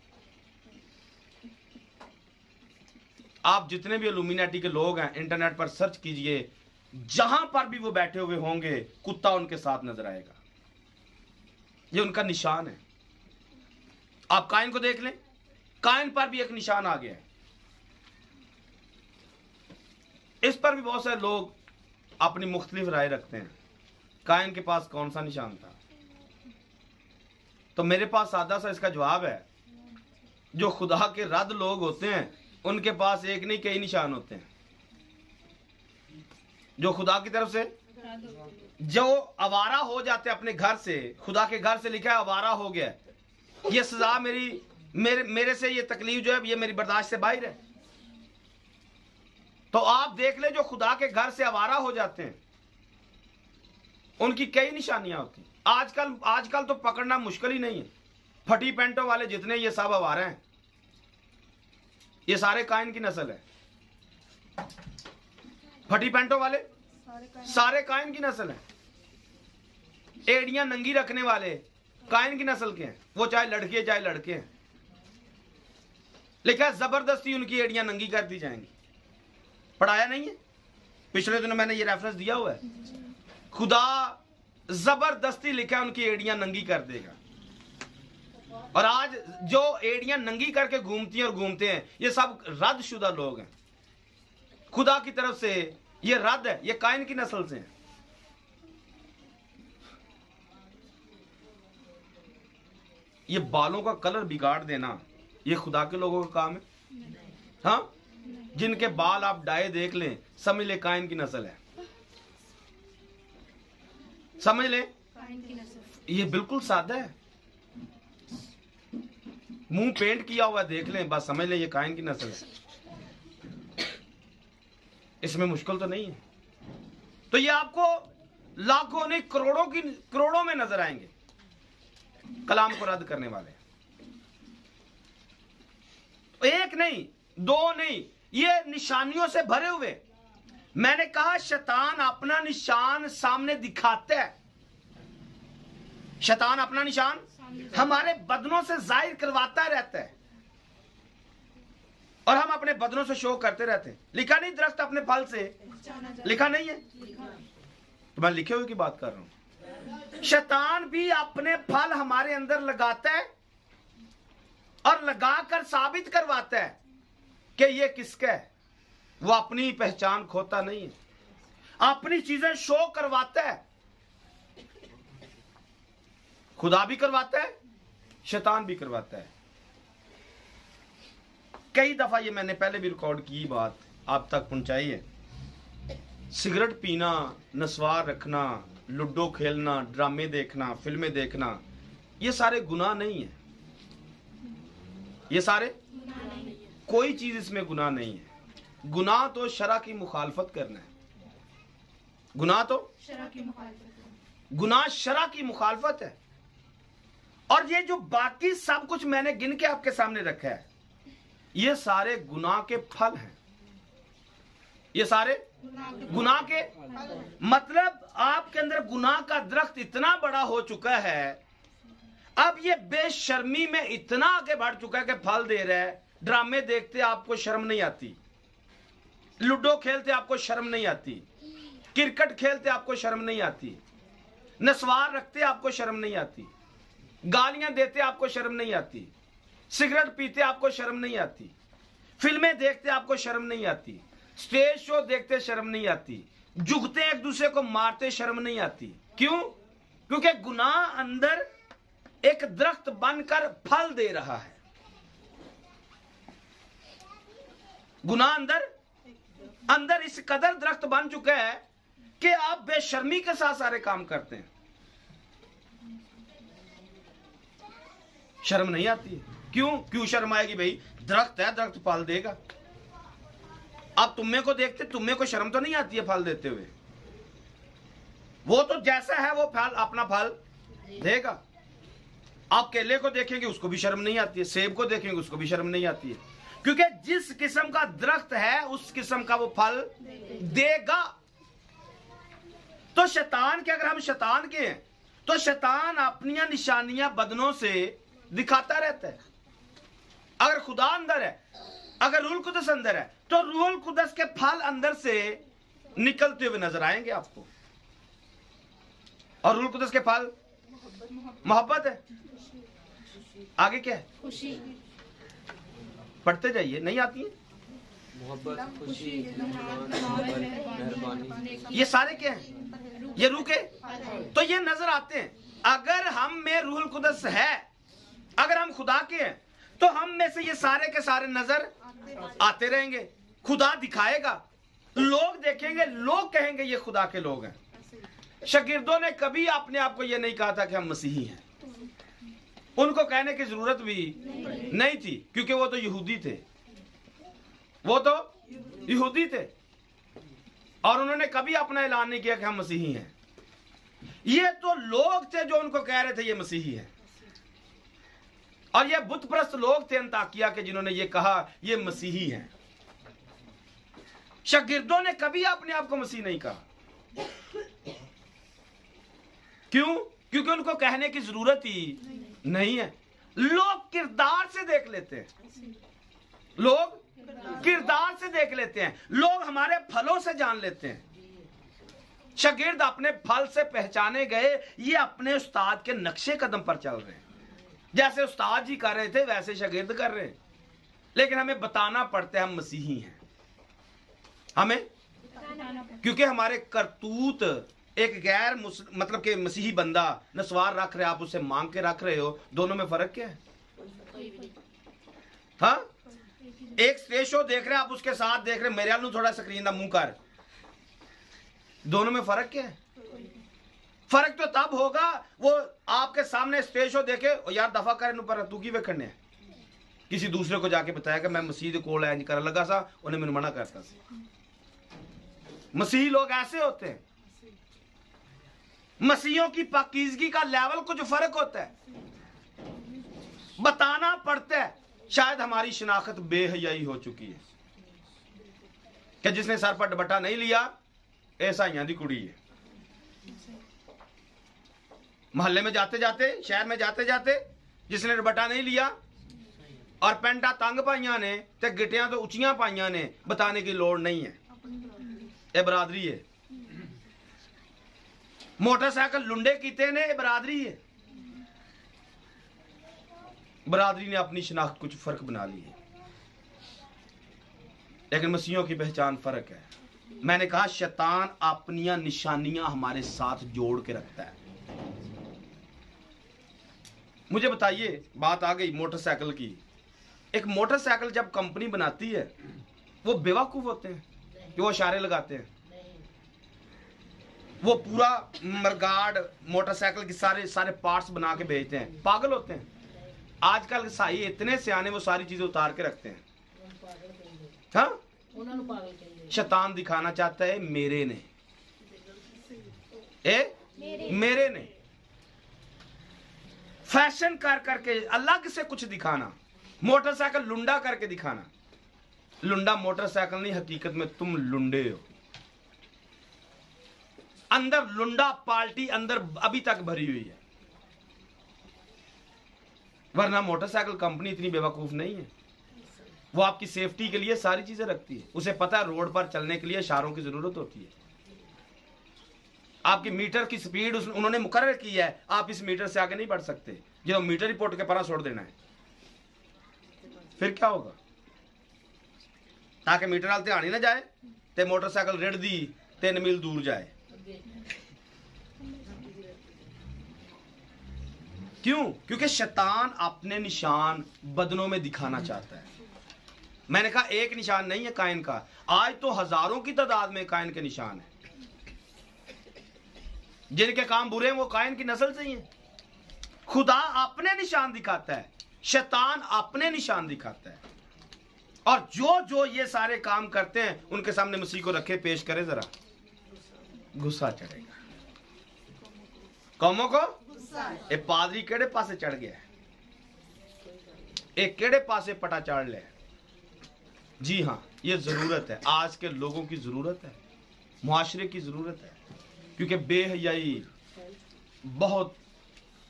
आप जितने भी इल्यूमिनाटी के लोग हैं इंटरनेट पर सर्च कीजिए, जहां पर भी वो बैठे हुए होंगे कुत्ता उनके साथ नजर आएगा। ये उनका निशान है। आप कायन को देख लें, कायन पर भी एक निशान आ गया है। इस पर भी बहुत सारे लोग अपनी मुख्तलिफ राय रखते हैं, कायन के पास कौन सा निशान था। तो मेरे पास सादा सा इसका जवाब है, जो खुदा के रद्द लोग होते हैं उनके पास एक नहीं कई निशान होते हैं। जो खुदा की तरफ से जो आवारा हो जाते हैं अपने घर से, खुदा के घर से लिखा है आवारा हो गया, ये सजा मेरे से ये तकलीफ जो है ये मेरी बर्दाश्त से बाहर है। तो आप देख ले, जो खुदा के घर से आवारा हो जाते हैं उनकी कई निशानियां होती। आजकल तो पकड़ना मुश्किल ही नहीं है। फटी पैंटों वाले जितने ये सब आवारा हैं, ये सारे कायन की नस्ल है। फटी पैंटों वाले सारे कायन की नस्ल है। एड़ियां नंगी रखने वाले कायन की नस्ल के हैं, वो चाहे लड़के चाहे लड़के हैं। लिखा जबरदस्ती उनकी एड़ियां नंगी कर दी जाएंगी। पढ़ाया नहीं है? पिछले दिनों मैंने ये रेफरेंस दिया हुआ है। खुदा जबरदस्ती लिखा है उनकी एड़ियां नंगी कर देगा। और आज जो एड़ियां नंगी करके घूमती हैं और घूमते हैं, ये सब रद्द शुदा लोग हैं। खुदा की तरफ से ये रद्द है, ये कायन की नस्ल से हैं। ये बालों का कलर बिगाड़ देना ये खुदा के लोगों का काम है। हाँ, जिनके बाल आप डाए देख लें, समझ ले कायन की नस्ल है। समझ ले, ये बिल्कुल सादा है। मुंह पेंट किया हुआ देख लें, बस समझ ले ये कायन की नस्ल है। इसमें मुश्किल तो नहीं है। तो ये आपको लाखों नहीं करोड़ों में नजर आएंगे कलाम को रद्द करने वाले। एक नहीं, दो नहीं, ये निशानियों से भरे हुए। मैंने कहा शैतान अपना निशान सामने दिखाता है। शैतान अपना निशान हमारे बदनों से जाहिर करवाता रहता है और हम अपने बदनों से शो करते रहते हैं। लिखा नहीं दरख्त अपने फल से, लिखा नहीं है? तो मैं लिखे हुए की बात कर रहा हूं। शैतान भी अपने फल हमारे अंदर लगाता है और लगाकर साबित करवाता है कि ये किसका है। वो अपनी पहचान खोता नहीं है, अपनी चीजें शो करवाता है। खुदा भी करवाता है, शैतान भी करवाता है। कई दफा ये मैंने पहले भी रिकॉर्ड की बात आप तक पहुंचाई है। सिगरेट पीना, नस्वार रखना, लूडो खेलना, ड्रामे देखना, फिल्में देखना, ये सारे गुनाह नहीं है। ये सारे कोई चीज इसमें गुनाह नहीं है। गुनाह तो शरा की मुखालफत करना है। गुनाह तो गुनाह शरा की मुखालफत है। और ये जो बाकी सब कुछ मैंने गिन के आपके सामने रखा है, ये सारे गुनाह के फल हैं। ये सारे गुनाह के मतलब आपके अंदर गुनाह का दरख्त इतना बड़ा हो चुका है, अब ये बेशर्मी में इतना आगे बढ़ चुका है कि फल दे रहा है। ड्रामे देखते आपको शर्म नहीं आती, लूडो खेलते आपको शर्म नहीं आती, क्रिकेट खेलते आपको शर्म नहीं आती, नस्वार रखते आपको शर्म नहीं आती, गालियां देते आपको शर्म नहीं आती, सिगरेट पीते आपको शर्म नहीं आती, फिल्में देखते आपको शर्म नहीं आती, स्टेज शो देखते शर्म नहीं आती, जुगते एक दूसरे को मारते शर्म नहीं आती। क्यों? क्योंकि गुनाह अंदर एक दरख्त बनकर फल दे रहा है। गुनाह अंदर इस कदर दरख्त बन चुका है कि आप बेशर्मी के साथ सारे काम करते हैं, शर्म नहीं आती। क्यों शर्म आएगी भाई? दरख्त है, दरख्त फल देगा। अब तुम्हें को देखते तुम्हें को शर्म तो नहीं आती है फल देते हुए? वो तो जैसा है वो फल अपना फल देगा। आप केले को देखेंगे उसको भी शर्म नहीं आती है, सेब को देखेंगे उसको भी शर्म नहीं आती है, क्योंकि जिस किस्म का दरख्त है उस किस्म का वो फल देगा। तो शैतान के, अगर हम शैतान के हैं तो शैतान अपनी निशानियां बदनों से दिखाता रहता है। अगर खुदा अंदर है, अगर रूहुल कुदस अंदर है, तो रूहुल कुदस के फल अंदर से निकलते हुए नजर आएंगे आपको। और रूहुल कुदस के फल मोहब्बत है, आगे क्या है? खुशी। पढ़ते जाइए, नहीं आती है? मोहब्बत, खुशी, मेहरबानी, ये सारे क्या हैं? ये रूह के तो ये नजर आते हैं। अगर हम में रूहुल कुदस है, अगर हम खुदा के हैं, तो हम में से ये सारे के सारे नजर आते रहेंगे। खुदा दिखाएगा, लोग देखेंगे, लोग कहेंगे ये खुदा के लोग हैं। शागिर्दों ने कभी अपने आप को ये नहीं कहा था कि हम मसीही हैं। उनको कहने की जरूरत भी नहीं थी, क्योंकि वो तो यहूदी थे, वो तो यहूदी थे, और उन्होंने कभी अपना ऐलान नहीं किया कि हम मसीही हैं। ये तो लोग थे जो उनको कह रहे थे ये मसीही है। और ये बुतप्रस्त लोग थे अंताकिया के जिन्होंने ये कहा ये मसीही हैं। शागिर्दों ने कभी अपने आप को मसीह नहीं कहा। क्यों? क्योंकि उनको कहने की जरूरत ही नहीं है। लोग किरदार से देख लेते हैं, लोग किरदार से देख लेते हैं, लोग हमारे फलों से जान लेते हैं। शागिर्द अपने फल से पहचाने गए, ये अपने उस्ताद के नक्शे कदम पर चल रहे हैं। जैसे उस्ताद जी कर रहे थे वैसे शागिर्द कर रहे हैं, लेकिन हमें बताना पड़ता है हम मसीही हैं। हमें, क्योंकि हमारे करतूत, एक गैर मतलब के मसीही बंदा नस्वार रख रहे, आप उससे मांग के रख रहे हो, दोनों में फर्क क्या है? हाँ, एक स्टेज शो देख रहे, आप उसके साथ देख रहे, मेरे आलू थोड़ा स्क्रीन का मुंह कर, दोनों में फर्क क्या है? फर्क तो तब होगा वो आपके सामने स्टेज शो देखे और यार दफा करे पर तू की वेखने है, किसी दूसरे को जाके बताया कि मैं मसीह दे कोल इंज कर लगा सा, उन्हें मैंने मना करता सी। मसीही लोग ऐसे होते हैं। मसीहियों की पाकीज़गी का लेवल कुछ फर्क होता है, बताना पड़ता है। शायद हमारी शिनाख्त बेहयाई हो चुकी है कि जिसने सर पर दुपट्टा नहीं लिया ईसाइयां दी कुड़ी है। मोहल्ले में जाते जाते, शहर में जाते जाते जिसने दुपट्टा नहीं लिया और पेंटा तंग पाइया ने ते गिटियां तो उचियां पाइया ने, बताने की लोड़ नहीं है, ये बरादरी है। मोटरसाइकिल लुंडे कीते ने, बरादरी है। बरादरी ने अपनी शिनाख्त कुछ फर्क बना ली है, लेकिन मसीहियों की पहचान फर्क है। मैंने कहा शैतान अपनी निशानियां हमारे साथ जोड़ के रखता है। मुझे बताइए, बात आ गई मोटरसाइकिल की। एक मोटरसाइकिल जब कंपनी बनाती है, वो बेवकूफ होते हैं कि वो इशारे लगाते हैं, वो पूरा मरगाड मोटरसाइकिल के सारे सारे पार्ट्स बना के भेजते हैं। पागल होते हैं आजकल के साई, इतने सियाने वो सारी चीजें उतार के रखते हैं। हाँ, शैतान दिखाना चाहता है मेरे ने मेरे ने फैशन कर करके अलग से कुछ दिखाना, मोटरसाइकिल लुंडा करके दिखाना। लुंडा मोटरसाइकिल नहीं, हकीकत में तुम लुंडे हो। अंदर लुंडा पार्टी अंदर अभी तक भरी हुई है, वरना मोटरसाइकिल कंपनी इतनी बेवकूफ नहीं है। वो आपकी सेफ्टी के लिए सारी चीजें रखती है। उसे पता है रोड पर चलने के लिए इशारों की जरूरत होती है। आपकी मीटर की स्पीड उन्होंने मुकर्रर की है, आप इस मीटर से आगे नहीं बढ़ सकते। जो मीटर ही पोट के परा छोड़ देना है, फिर क्या होगा? ताकि मीटर वाल ध्यान ही ना जाए ते मोटरसाइकिल रेड़ दी 3 मील दूर जाए। क्यों? क्योंकि शैतान अपने निशान बदनों में दिखाना चाहता है। मैंने कहा एक निशान नहीं है कायन का, आज तो हजारों की तादाद में कायन के निशान है। जिनके काम बुरे हैं वो कायन की नस्ल से ही है। खुदा अपने निशान दिखाता है, शैतान अपने निशान दिखाता है। और जो जो ये सारे काम करते हैं उनके सामने मसीह को रखे, पेश करे, जरा गुस्सा चढ़ेगा। कौमों को ए पादरी केड़े पासे चढ़ गया, एक केड़े पासे पटा चाड़ ले। जी हाँ, ये जरूरत है, आज के लोगों की जरूरत है, मुआशरे की जरूरत है। क्योंकि बेहयाई बहुत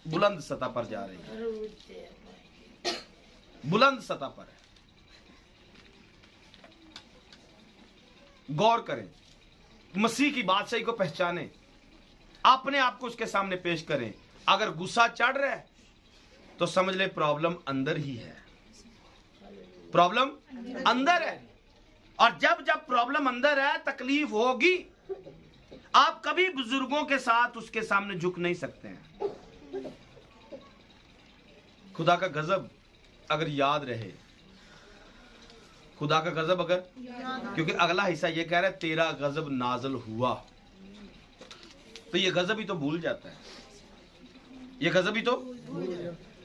बुलंद सतह पर जा रही है, बुलंद सतह पर है। गौर करें, मसीह की बादशाही को पहचानें, अपने आप को उसके सामने पेश करें। अगर गुस्सा चढ़ रहा है तो समझ ले प्रॉब्लम अंदर ही है, प्रॉब्लम अंदर है। और जब जब प्रॉब्लम अंदर है, तकलीफ होगी। आप कभी बुजुर्गों के साथ उसके सामने झुक नहीं सकते हैं। खुदा का गजब अगर याद रहे, खुदा का गजब अगर, क्योंकि अगला हिस्सा ये कह रहा है तेरा गजब नाजल हुआ, तो ये गजब ही तो भूल जाता है, ये गजब ही तो।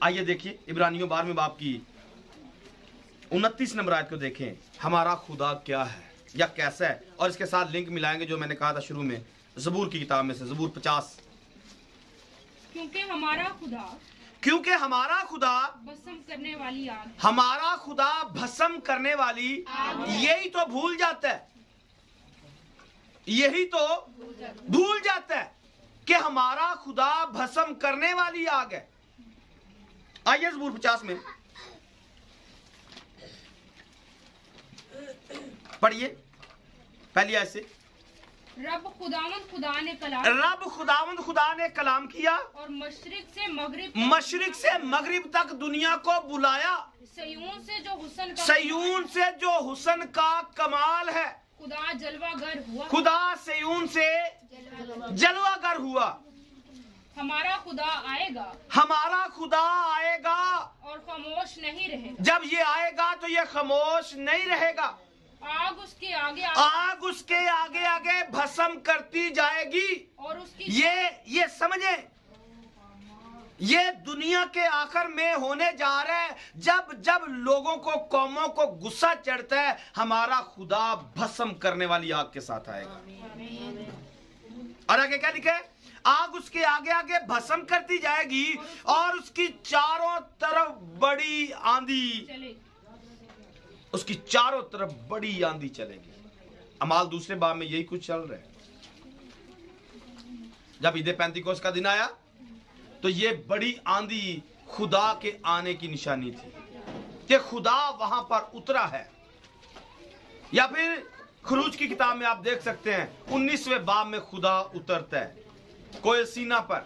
आइए देखिए इब्रानियों 12वें बाब की 29 नंबर आयत को देखें। हमारा खुदा क्या है या कैसा है, और इसके साथ लिंक मिलाएंगे जो मैंने कहा था शुरू में, ज़बूर की किताब में से, ज़बूर 50। क्योंकि हमारा खुदा भस्म करने वाली आग, हमारा खुदा भस्म करने वाली, यही तो भूल जाता है, यही तो भूल जाता है कि हमारा खुदा भस्म करने वाली आग है। आइए ज़बूर 50 में पढ़िए पहली आयत से। रब खुदावंद खुदा ने कलाम किया और मशरिक से मगरिब तक दुनिया को बुलाया। सयून से जो हुसन का कमाल है, खुदा सयून से जलवागर हुआ। हमारा खुदा आएगा और खामोश नहीं रहेगा। जब ये आएगा तो ये खामोश नहीं रहेगा। आग उसके आगे आगे भस्म करती जाएगी। और उसकी ये समझे, ये दुनिया के आखिर में होने जा रहा है। जब जब लोगों को, कौमों को गुस्सा चढ़ता है, हमारा खुदा भस्म करने वाली आग के साथ आएगा। और आगे क्या लिखा है? आग उसके आगे आगे भस्म करती जाएगी और उसकी चारों तरफ बड़ी आंधी, उसकी चारों तरफ बड़ी आंधी चलेगी। अमाल 2 बाब में यही कुछ चल रहा है। जब ईद पेंतिकोस्त का दिन आया तो ये बड़ी आंधी खुदा के आने की निशानी थी कि खुदा वहां पर उतरा है। या फिर खरूज की किताब में आप देख सकते हैं 19वें बाब में खुदा उतरता है, कोई सीना पर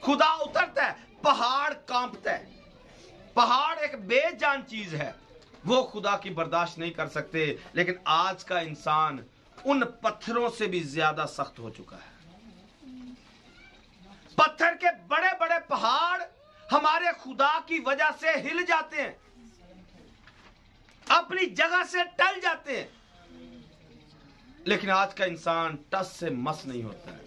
खुदा उतरता है, पहाड़ कांपता है। पहाड़ एक बेजान चीज है, वो खुदा की बर्दाश्त नहीं कर सकते। लेकिन आज का इंसान उन पत्थरों से भी ज्यादा सख्त हो चुका है। पत्थर के बड़े बड़े पहाड़ हमारे खुदा की वजह से हिल जाते हैं, अपनी जगह से टल जाते हैं। लेकिन आज का इंसान टस से मस नहीं होता है।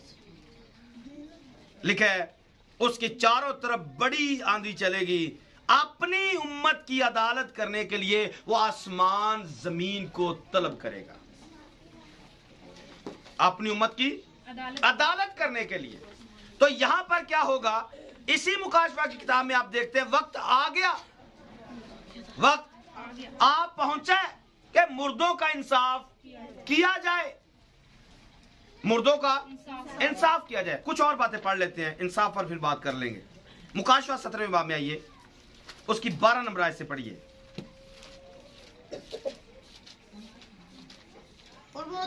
लिखा है उसके चारों तरफ बड़ी आंधी चलेगी, अपनी उम्मत की अदालत करने के लिए वो आसमान जमीन को तलब करेगा, अपनी उम्मत की अदालत करने के लिए। तो यहां पर क्या होगा, इसी मुकाशवा की किताब में आप देखते हैं वक्त आ गया, वक्त आ पहुंचा कि मुर्दों का इंसाफ किया जाए, मुर्दों का इंसाफ किया जाए। कुछ और बातें पढ़ लेते हैं, इंसाफ पर फिर बात कर लेंगे। मुकाशवा 17वें बाब में आइए, उसकी 12 नंबर आयत से पढ़िए। और वो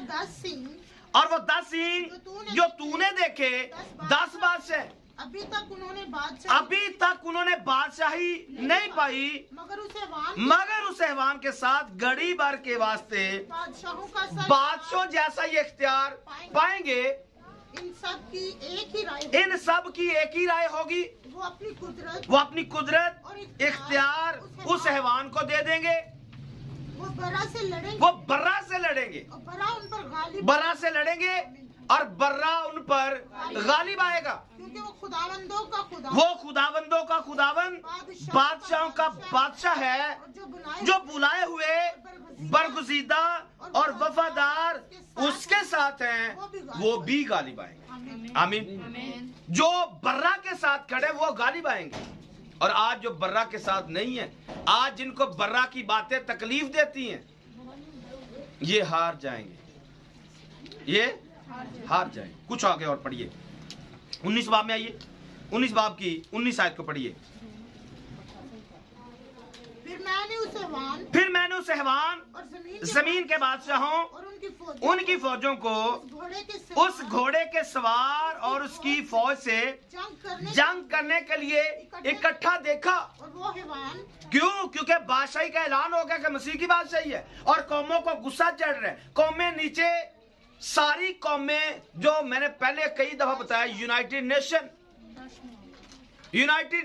10 सिंह जो तूने देखे 10 बादशाह, अभी तक उन्होंने बादशाही नहीं पाई, मगर उस हैवान के साथ घड़ी भर के वास्ते बादशाहों जैसा ये इख्तियार पाएंगे। इन सब की एक ही राय होगी, वो अपनी कुदरत इख्तियार उस हैवान को दे देंगे। वो बर्रा से लड़ेंगे, बर्रा से लड़ेंगे और बर्रा उन पर गालिब आएगा, क्योंकि वो खुदावंदों का खुदावन, बादशाहों का बादशाह है, जो बुलाए हुए बरगुज़ीदा और वफादार उसके साथ हैं, वो भी गालिब आएंगे। आमीन। जो बर्रा के साथ खड़े वो गालिब आएंगे। और आज जो बर्रा के साथ नहीं है, आज जिनको बर्रा की बातें तकलीफ देती हैं, ये हार जाएंगे, ये हार जाएंगे। कुछ आगे और पढ़िए, 19 बाब में आइए, 19 बाब की 19 आयत को पढ़िए। फिर मैंने उस हैवान जमीन के बादशाहों उनकी फौजों को उस घोड़े के सवार और उसकी फौज से जंग करने के लिए इकट्ठा देखा। क्यों? क्योंकि बादशाही का ऐलान हो गया कि मसीह की बादशाही है और कौमों को गुस्सा चढ़ रहा है। कौमें नीचे, सारी कौमें, जो मैंने पहले कई दफा बताया, यूनाइटेड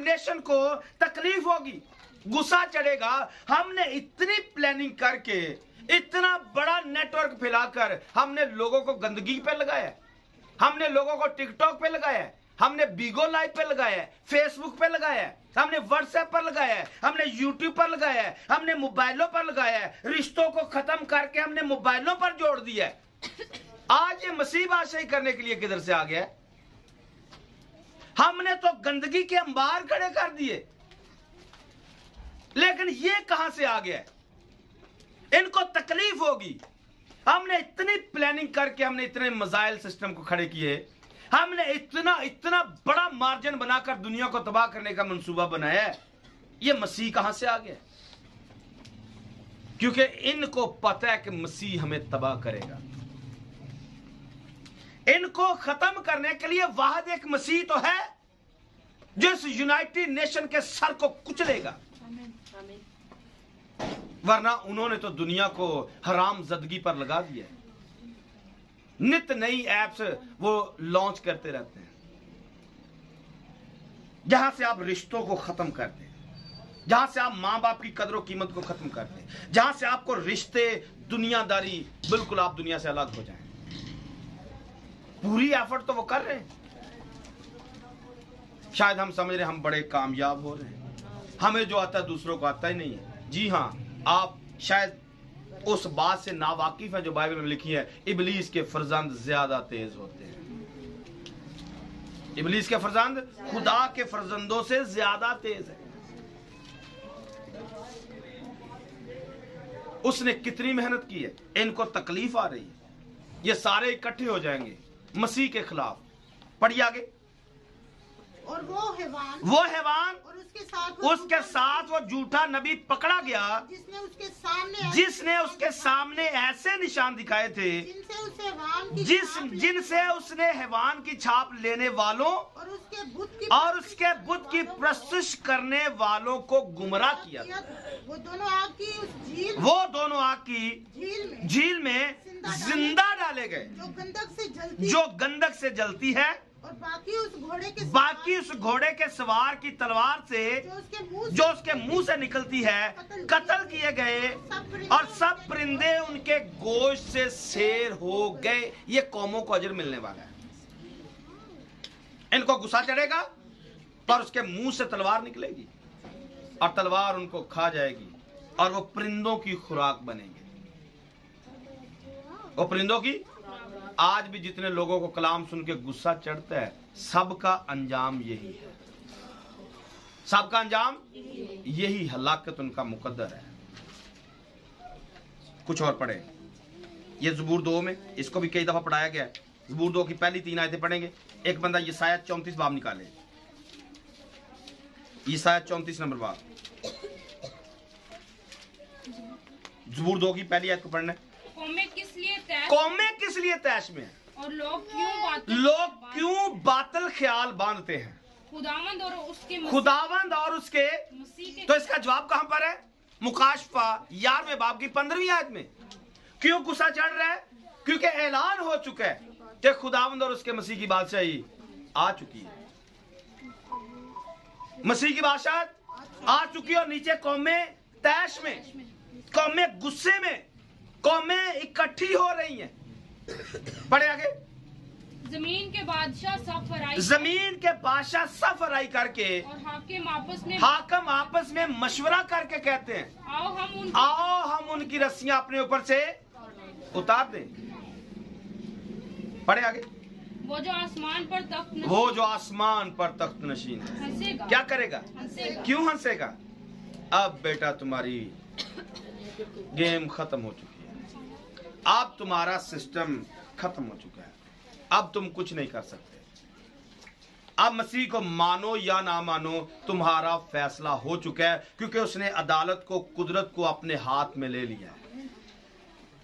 नेशन को तकलीफ होगी, गुस्सा चढ़ेगा। हमने इतनी प्लानिंग करके, इतना बड़ा नेटवर्क फैलाकर हमने लोगों को गंदगी पे लगाया, हमने लोगों को टिकटॉक पे लगाया, हमने बीगो लाइव पे लगाया, फेसबुक पे लगाया, हमने व्हाट्सएप पर लगाया, हमने यूट्यूब पर लगाया, हमने मोबाइलों पर लगाया, रिश्तों को खत्म करके हमने मोबाइलों पर जोड़ दिया। आज ये मसीह बादशाही करने के लिए किधर से आ गया? हमने तो गंदगी के अंबार खड़े कर दिए, लेकिन ये कहां से आ गया? इनको तकलीफ होगी। हमने इतनी प्लानिंग करके, हमने इतने मजाइल सिस्टम को खड़े किए, हमने इतना बड़ा मार्जिन बनाकर दुनिया को तबाह करने का मंसूबा बनाया है। ये मसीह कहां से आ गया? क्योंकि इनको पता है कि मसीह हमें तबाह करेगा। इनको खत्म करने के लिए वाहिद एक मसीह तो है जो इस यूनाइटेड नेशन के सर को कुचलेगा, वरना उन्होंने तो दुनिया को हराम जदगी पर लगा दिया है। नित नई एप्स वो लॉन्च करते रहते हैं, जहां से आप रिश्तों को खत्म करते हैं, जहां से आप मां बाप की कदर और कीमत को खत्म करते हैं, जहां से आपको रिश्ते, दुनियादारी, बिल्कुल आप दुनिया से अलग हो जाएं। पूरी एफर्ट तो वो कर रहे हैं। शायद हम समझ रहे हम बड़े कामयाब हो रहे हैं, हमें जो आता है दूसरों को आता ही नहीं है। जी हां, आप शायद उस बात से नावाकिफ है जो बाइबल में लिखी है, इबलीस के फरजंद ज्यादा तेज होते हैं। इबलीस के फरजंद खुदा के फरजंदों से ज्यादा तेज है। उसने कितनी मेहनत की है, इनको तकलीफ आ रही है, ये सारे इकट्ठे हो जाएंगे मसीह के खिलाफ। पढ़िए आगे। और वो हैवान और उसके साथ वो झूठा नबी पकड़ा गया, जिसने उसके सामने ऐसे निशान दिखाए थे जिनसे उसने हैवान की छाप लेने वालों और उसके बुत की प्रस्तुत करने वालों को गुमराह किया। वो दोनों आग की झील में जिंदा डाले गए, जो गंधक से जलती है, और बाकी उस घोड़े के सवार की तलवार से जो उसके मुंह से निकलती है कत्ल किए गए, और सब परिंदे उनके गोश्त से सेर हो गए। ये कौमों को अजर मिलने वाला है। इनको गुस्सा चढ़ेगा पर उसके मुंह से तलवार निकलेगी और तलवार उनको खा जाएगी और वो परिंदों की खुराक बनेंगे। वो परिंदों की। आज भी जितने लोगों को कलाम सुन के गुस्सा चढ़ता है, सबका अंजाम यही है। सबका अंजाम यही, हलाकत उनका मुकद्दर है। कुछ और पढ़े। ये ज़बूर 2 में, इसको भी कई दफा पढ़ाया गया है। ज़बूर 2 की पहली 3 आयतें पढ़ेंगे। एक बंदा यशायाह 34 बाब निकाले। यशायाह 34 नंबर बाब, ज़बूर 2 की पहली आयत को पढ़ना है। कौमें किस लिए तैश में है और लोग क्यों बातिल ख्याल बांधते हैं। खुदावंद और उसके मसीह के। तो इसका जवाब कहां पर है? मुकाशफा 11वें बाब की 15वीं आयत में। क्यों गुस्सा चढ़ रहा है? क्योंकि ऐलान हो चुका है कि खुदावंद और उसके मसीह की बादशाही आ चुकी है। मसीह की बादशाह आ चुकी है और नीचे कौमें तैश में, कौमें गुस्से में, कौमें इकट्ठी हो रही हैं। पढ़े आगे। जमीन के बादशाह सब फराई करके और हाकिम आपस में मशवरा करके कहते हैं, आओ हम उनकी रस्सियां अपने ऊपर से उतार दें। पढ़े आगे। वो जो आसमान पर तख्त नशीन है क्या करेगा? क्यों हंसेगा? अब बेटा तुम्हारी गेम खत्म हो चुकी है, अब तुम्हारा सिस्टम खत्म हो चुका है, अब तुम कुछ नहीं कर सकते। अब मसीह को मानो या ना मानो, तुम्हारा फैसला हो चुका है, क्योंकि उसने अदालत को, कुदरत को अपने हाथ में ले लिया है।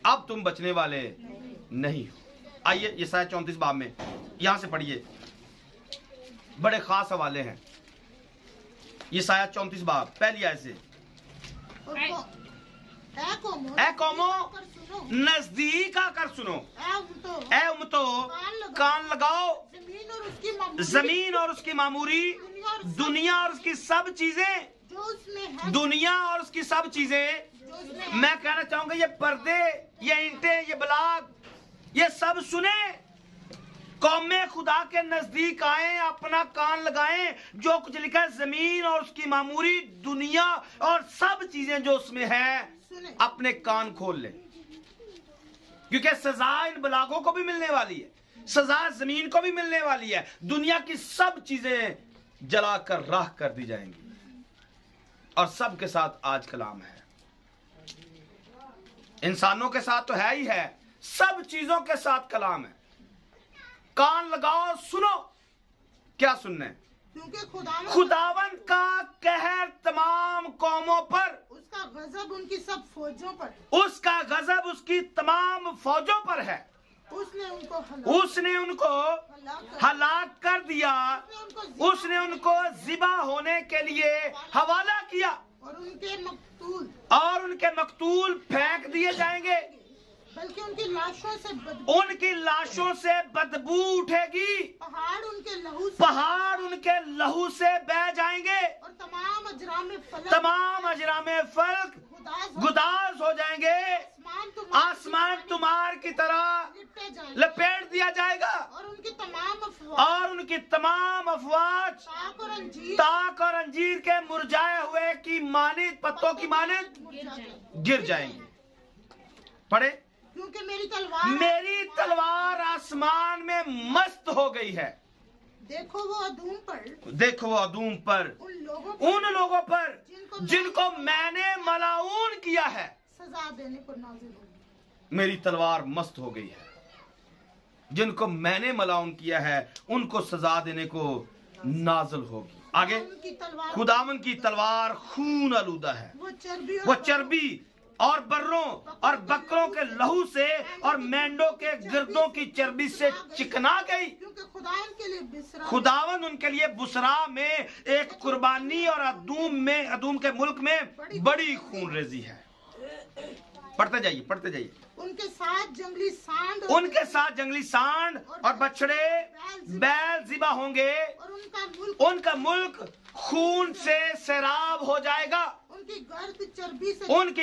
अब तुम बचने वाले नहीं हो। आइए यशायाह 34 बाब में यहां से पढ़िए, बड़े खास हवाले हैं। यशायाह 34 बाब पहली आयत से। ऐ कौमों नजदीक आकर सुनो, ऐ उम्मतो कान लगाओ। जमीन और उसकी मामूरी, दुनिया और उसकी सब चीजें, दुनिया और उसकी सब चीजें। मैं कहना चाहूंगा ये पर्दे, ये ईंटें, ये बलाग, ये सब सुने। कौमें खुदा के नजदीक आए, अपना कान लगाएं। जो कुछ लिखा है, जमीन और उसकी मामूरी, दुनिया और सब चीजें जो उसमें है, अपने कान खोल ले, क्योंकि सजा इन बलागों को भी मिलने वाली है, सजा जमीन को भी मिलने वाली है। दुनिया की सब चीजें जलाकर राख कर दी जाएंगी और सब के साथ आज कलाम है। इंसानों के साथ तो है ही है, सब चीजों के साथ कलाम है। कान लगाओ, सुनो। क्या सुनना है? क्योंकि खुदावन का कहर तमाम कौमों पर, उसका गजब उनकी सब फौजों पर, उसका गजब उसकी तमाम फौजों पर है। उसने उनको हलाक कर दिया, उसने उनको ज़िबा होने के लिए हवाला किया और उनके मकतूल फेंक दिए जाएंगे। बल्कि उनकी लाशों से बदबू उठेगी, पहाड़ उनके लहू से बह जाएंगे और तमाम अजरामे फल्क गुदाज हो जाएंगे। आसमान तुमार की तरह लपेट दिया जाएगा और उनकी तमाम अफवाज ताक और अंजीर के मुरझाए हुए की मानित, पत्तों की मानित गिर जाएंगी। पढ़े। क्योंकि मेरी तलवार आसमान में मस्त हो गई है। देखो वो अदूम पर उन लोगों पर जिनको मैंने मलाऊन किया है, सजा देने को नाजिल होगी। मेरी तलवार मस्त हो गई है। जिनको मैंने मलाऊन किया है उनको सजा देने को नाजिल होगी। आगे। खुदावन की तलवार खून आलूदा है, वो चर्बी और बर्रों और बकरों के लहू से और मेंढों के गिरदों की चर्बी से चिकना गई। खुदावन उनके लिए बुसरा में एक कुर्बानी और अदूम के मुल्क में बड़ी खून रेजी है। पढ़ते जाइए। उनके साथ जंगली सांड और बछड़े बैल ज़िबा होंगे उनका मुल्क खून से सैराब हो जाएगा, उनकी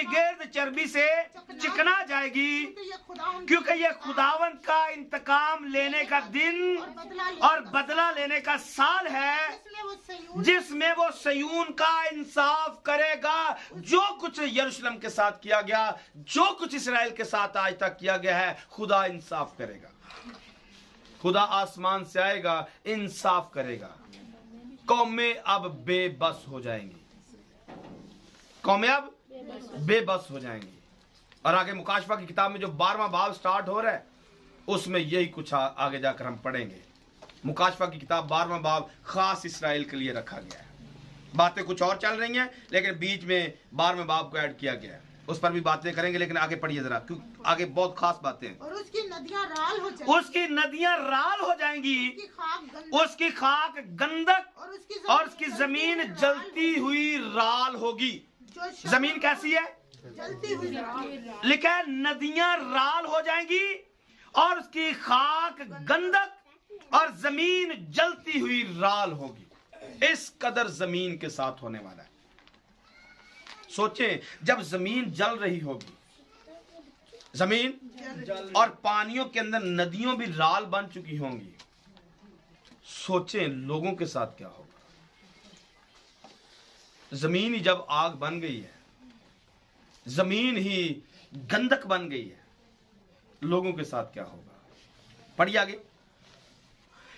गिर्द चर्बी से चिकना जाएगी, क्योंकि ये खुदावंद का इंतकाम लेने का दिन और बदला लेने का साल है, जिसमें वो सयून का इंसाफ करेगा। जो कुछ यरूशलेम के साथ किया गया, जो कुछ इस्राएल के साथ आज तक किया गया है, खुदा इंसाफ करेगा। खुदा आसमान से आएगा, इंसाफ करेगा। कौमें अब बेबस हो जाएंगी, कौमें अब बेबस हो जाएंगी। और आगे मुकाशफा की किताब में जो 12वां बाब स्टार्ट हो रहा है, उसमें यही कुछ आगे जाकर हम पढ़ेंगे। मुकाशफा की किताब 12वां बाब खास इस्राएल के लिए रखा गया है। बातें कुछ और चल रही हैं, लेकिन बीच में 12वें बाब को ऐड किया गया है। उस पर भी बातें करेंगे, लेकिन आगे पढ़िए जरा, क्योंकि आगे बहुत खास बातें हैं। और उसकी नदियां राल हो जाएंगी, उसकी नदियां राल हो जाएंगी, उसकी खाक गंधक और उसकी जमीन जलती हुई राल होगी। जमीन कैसी है? जलती हुई राल। लिखा है नदियां राल हो जाएंगी और उसकी खाक गंधक और जमीन जलती हुई राल होगी। इस कदर जमीन के साथ होने वाला है। सोचें, जब जमीन जल रही होगी, जमीन और पानियों के अंदर नदियों भी राल बन चुकी होंगी, सोचें लोगों के साथ क्या होगा। जमीन ही जब आग बन गई है, जमीन ही गंधक बन गई है, लोगों के साथ क्या होगा? पढ़िए आगे।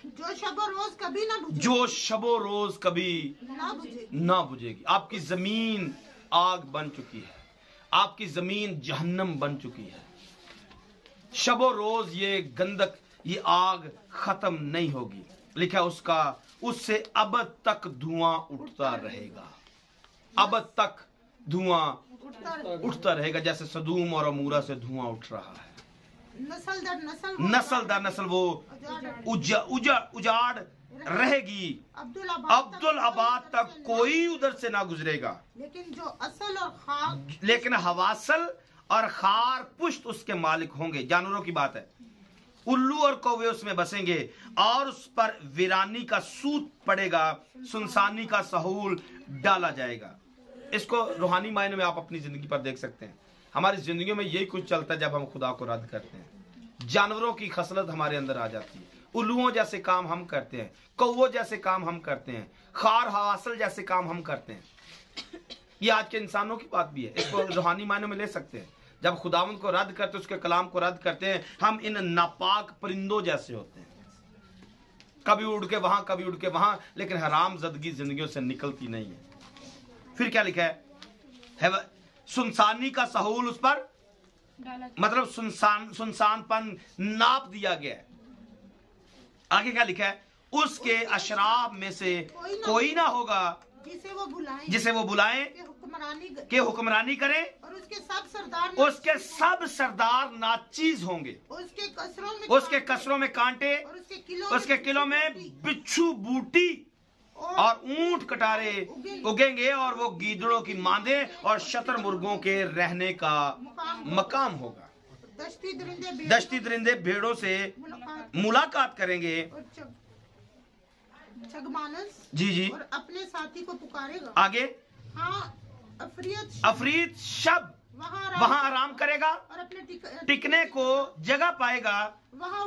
जो शबो रोज कभी ना बुझेगी, जो शबो रोज कभी ना बुझेगी। आपकी जमीन आग बन चुकी है, आपकी जमीन जहन्नम बन चुकी है। शबो रोज ये गंधक, ये आग खत्म नहीं होगी। लिखा उससे अब तक धुआं उठता रहेगा, अब तक धुआं उठता रहेगा, जैसे सदूम और अमूरा से धुआं उठ रहा है। नस्ल दर नस्ल वो उजाड़ रहेगी। अब्दुल आबाद तक कोई उधर से ना गुजरेगा, लेकिन हवासल और खार पुष्ट उसके मालिक होंगे। जानवरों की बात है। उल्लू और कौवे उसमें बसेंगे और उस पर वीरानी का सूत पड़ेगा, सुनसानी का सहूल डाला जाएगा। इसको रूहानी मायने में आप अपनी जिंदगी पर देख सकते हैं। हमारी जिंदगी में यही कुछ चलता है। जब हम खुदा को रद्द करते हैं, जानवरों की खसलत हमारे अंदर आ जाती है। उल्लुओं जैसे काम हम करते हैं, कौवों जैसे काम हम करते हैं, खार हवासल जैसे काम हम करते हैं। ये आज के इंसानों की बात भी है। इसको रूहानी मायनों में ले सकते हैं। जब खुदावंद को रद्द करते, उसके कलाम को रद्द करते हैं, हम इन नापाक परिंदों जैसे होते हैं, कभी उड़ के वहां, कभी उड़ के वहां, लेकिन हराम जदगी जिंदगियों से निकलती नहीं है। फिर क्या लिखा है? सुनसानी का सहूल उस पर, मतलब सुनसानपन नाप दिया गया है। आगे क्या लिखा है? उसके अशराब में से कोई ना होगा जिसे वो बुलाएं के हुक्मरानी करें, और उसके सब सरदार नाचीज होंगे। उसके कसरों में कांटे, उसके किलों में बिच्छू बूटी और ऊंट कटारे उगेंगे, और वो गीदड़ों की मांदे और शतर मुर्गों के रहने का मकाम होगा। दश्ती दरिंदे भेड़ों से मुलाकात करेंगे। जी और अपने साथी को पुकारेगा। आगे, हाँ, अफरीत शब वहाँ आराम करेगा और अपने टिकने को जगह पाएगा। वहाँ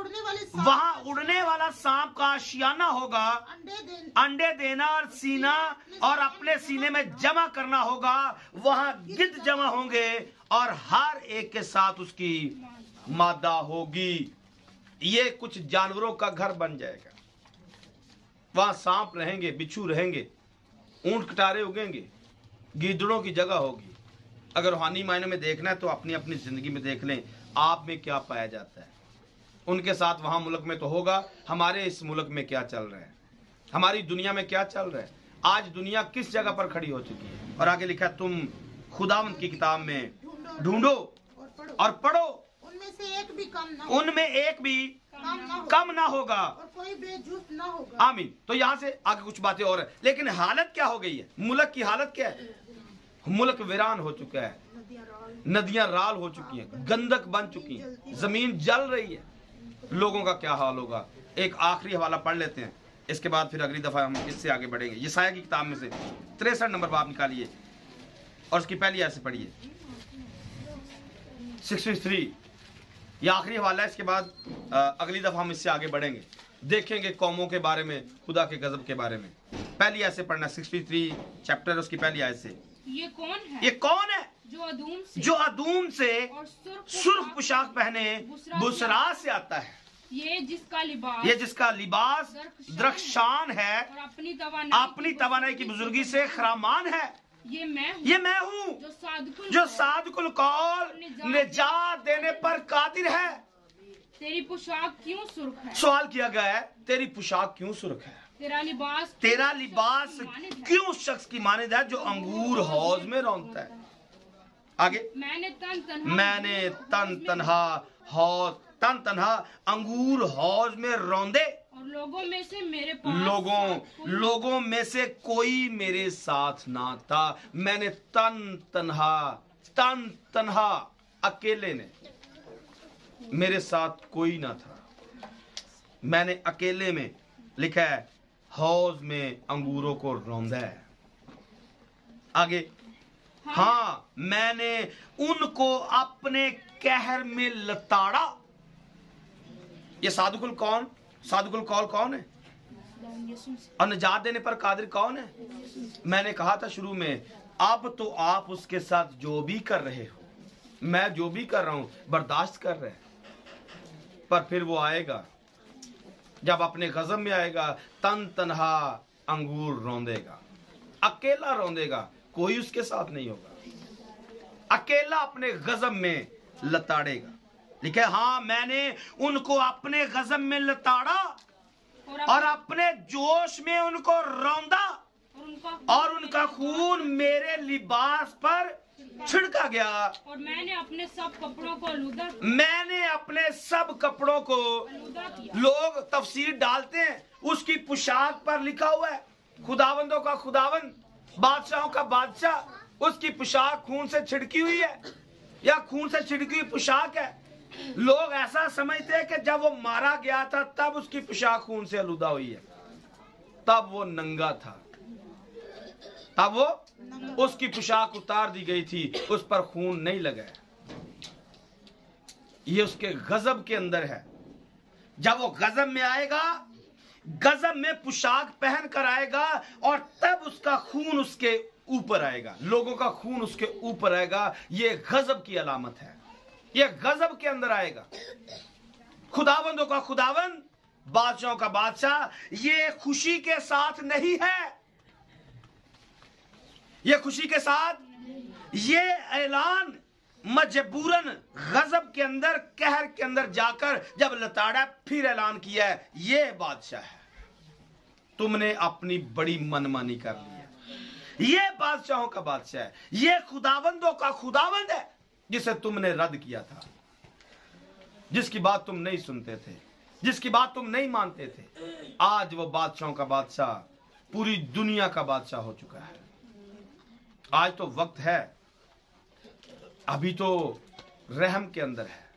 उड़ने वाला सांप का आशियाना होगा। अंडे देना और सीना और अपने सीने में जमा करना होगा। वहाँ गिद्ध जमा होंगे और हर एक के साथ उसकी मादा होगी। ये कुछ जानवरों का घर बन जाएगा। वहाँ सांप रहेंगे, बिच्छू रहेंगे, ऊंट कटारे उगेंगे, गिद्धड़ों की जगह होगी। अगर रूहानी मायने में देखना है तो अपनी अपनी जिंदगी में देख लें, आप में क्या पाया जाता है। उनके साथ वहां मुल्क में तो होगा, हमारे इस मुल्क में क्या चल रहा है, हमारी दुनिया में क्या चल रहा है। आज दुनिया किस जगह पर खड़ी हो चुकी है। और आगे लिखा है, तुम खुदावंद की किताब में ढूंढो और पढ़ो, उनमें एक भी कम ना होगा और कोई बेजुस ना होगा। आमीन। तो यहाँ से आगे कुछ बातें और है, लेकिन हालत क्या हो गई है? मुल्क की हालत क्या है? मुल्क वीरान हो चुका है, नदियां राल हो चुकी हैं, गंधक बन चुकी है, जमीन जल रही है। लोगों का क्या हाल होगा? एक आखिरी हवाला पढ़ लेते हैं। इसके बाद फिर अगली दफा हम इससे आगे बढ़ेंगे। यशायाह की किताब में से 63 नंबर बाब निकालिए और उसकी पहली आयत से पढ़िए। 63 ये आखिरी हवाला है। इसके बाद अगली दफा हम इससे आगे बढ़ेंगे, देखेंगे कौमों के बारे में, खुदा के गजब के बारे में। पहली आयत से पढ़ना, 63 चैप्टर उसकी पहली आयत से। ये कौन है? ये कौन है जो अदूम से और सुर्ख पोशाक पहने बुसरा से आता है? ये जिसका लिबास द्रख्शान है और अपनी तवानाई की बुजुर्गी से खरामान है। ये मैं हूँ जो सादकुल कौल निजात देने पर कादिर है। तेरी पोशाक क्यों सुर्ख है? सवाल किया गया है, तेरी पोशाक क्यों सुर्ख है? तेरा लिबास क्यों शख्स की मानिंद है जो अंगूर हौज में रौंदता है। आगे, मैंने तन तन्हा अंगूर हौज में रौंदे और लोगों में से मेरे पास लोगों में से कोई मेरे साथ ना था। मैंने तन तन्हा अकेले ने, मेरे साथ कोई ना था, मैंने अकेले में, लिखा है, हौज में अंगूरों को रौंदा है। आगे, हाँ मैंने उनको अपने कहर में लताड़ा। ये सादुकुल कौल कौन है और निजात देने पर कादिर कौन है? मैंने कहा था शुरू में, अब तो आप उसके साथ जो भी कर रहे हो, मैं जो भी कर रहा हूं बर्दाश्त कर रहे हैं, पर फिर वो आएगा जब अपने गजब में आएगा, तन्हा अंगूर रौंदेगा, अकेला रौंदेगा, कोई उसके साथ नहीं होगा, अकेला अपने गजब में लताड़ेगा। लिखे, हाँ मैंने उनको अपने गजब में लताड़ा और अपने जोश में उनको रौंदा और उनका खून मेरे लिबास पर छिड़का गया और मैंने अपने सब कपड़ों को आलूदा किया। लोग तफसीर डालते हैं, उसकी पोशाक पर लिखा हुआ है खुदावंदों का खुदावंद, बादशाहों का बादशाह, उसकी पोशाक खून से छिड़की हुई है या खून से छिड़की हुई पोशाक है। लोग ऐसा समझते हैं कि जब वो मारा गया था तब उसकी पोशाक खून से आलूदा हुई है, तब वो नंगा था, तब वो उसकी पोशाक उतार दी गई थी, उस पर खून नहीं लगा। ये उसके गजब के अंदर है। जब वो गजब में आएगा, गजब में पोशाक पहन कर आएगा और तब उसका खून उसके ऊपर आएगा, लोगों का खून उसके ऊपर आएगा। ये गजब की अलामत है, ये गजब के अंदर आएगा। खुदावंदों का खुदावंद, बादशाहों का बादशाह, ये खुशी के साथ नहीं है, ये खुशी के साथ, ये ऐलान मजबूरन गजब के अंदर, कहर के अंदर जाकर जब लताड़ा फिर ऐलान किया है, ये बादशाह है, तुमने अपनी बड़ी मनमानी कर ली है। ये बादशाहों का बादशाह है, ये खुदावंदों का खुदावंद है जिसे तुमने रद्द किया था, जिसकी बात तुम नहीं सुनते थे, जिसकी बात तुम नहीं मानते थे। आज वो बादशाहों का बादशाह पूरी दुनिया का बादशाह हो चुका है। आज तो वक्त है, अभी तो रहम के अंदर है,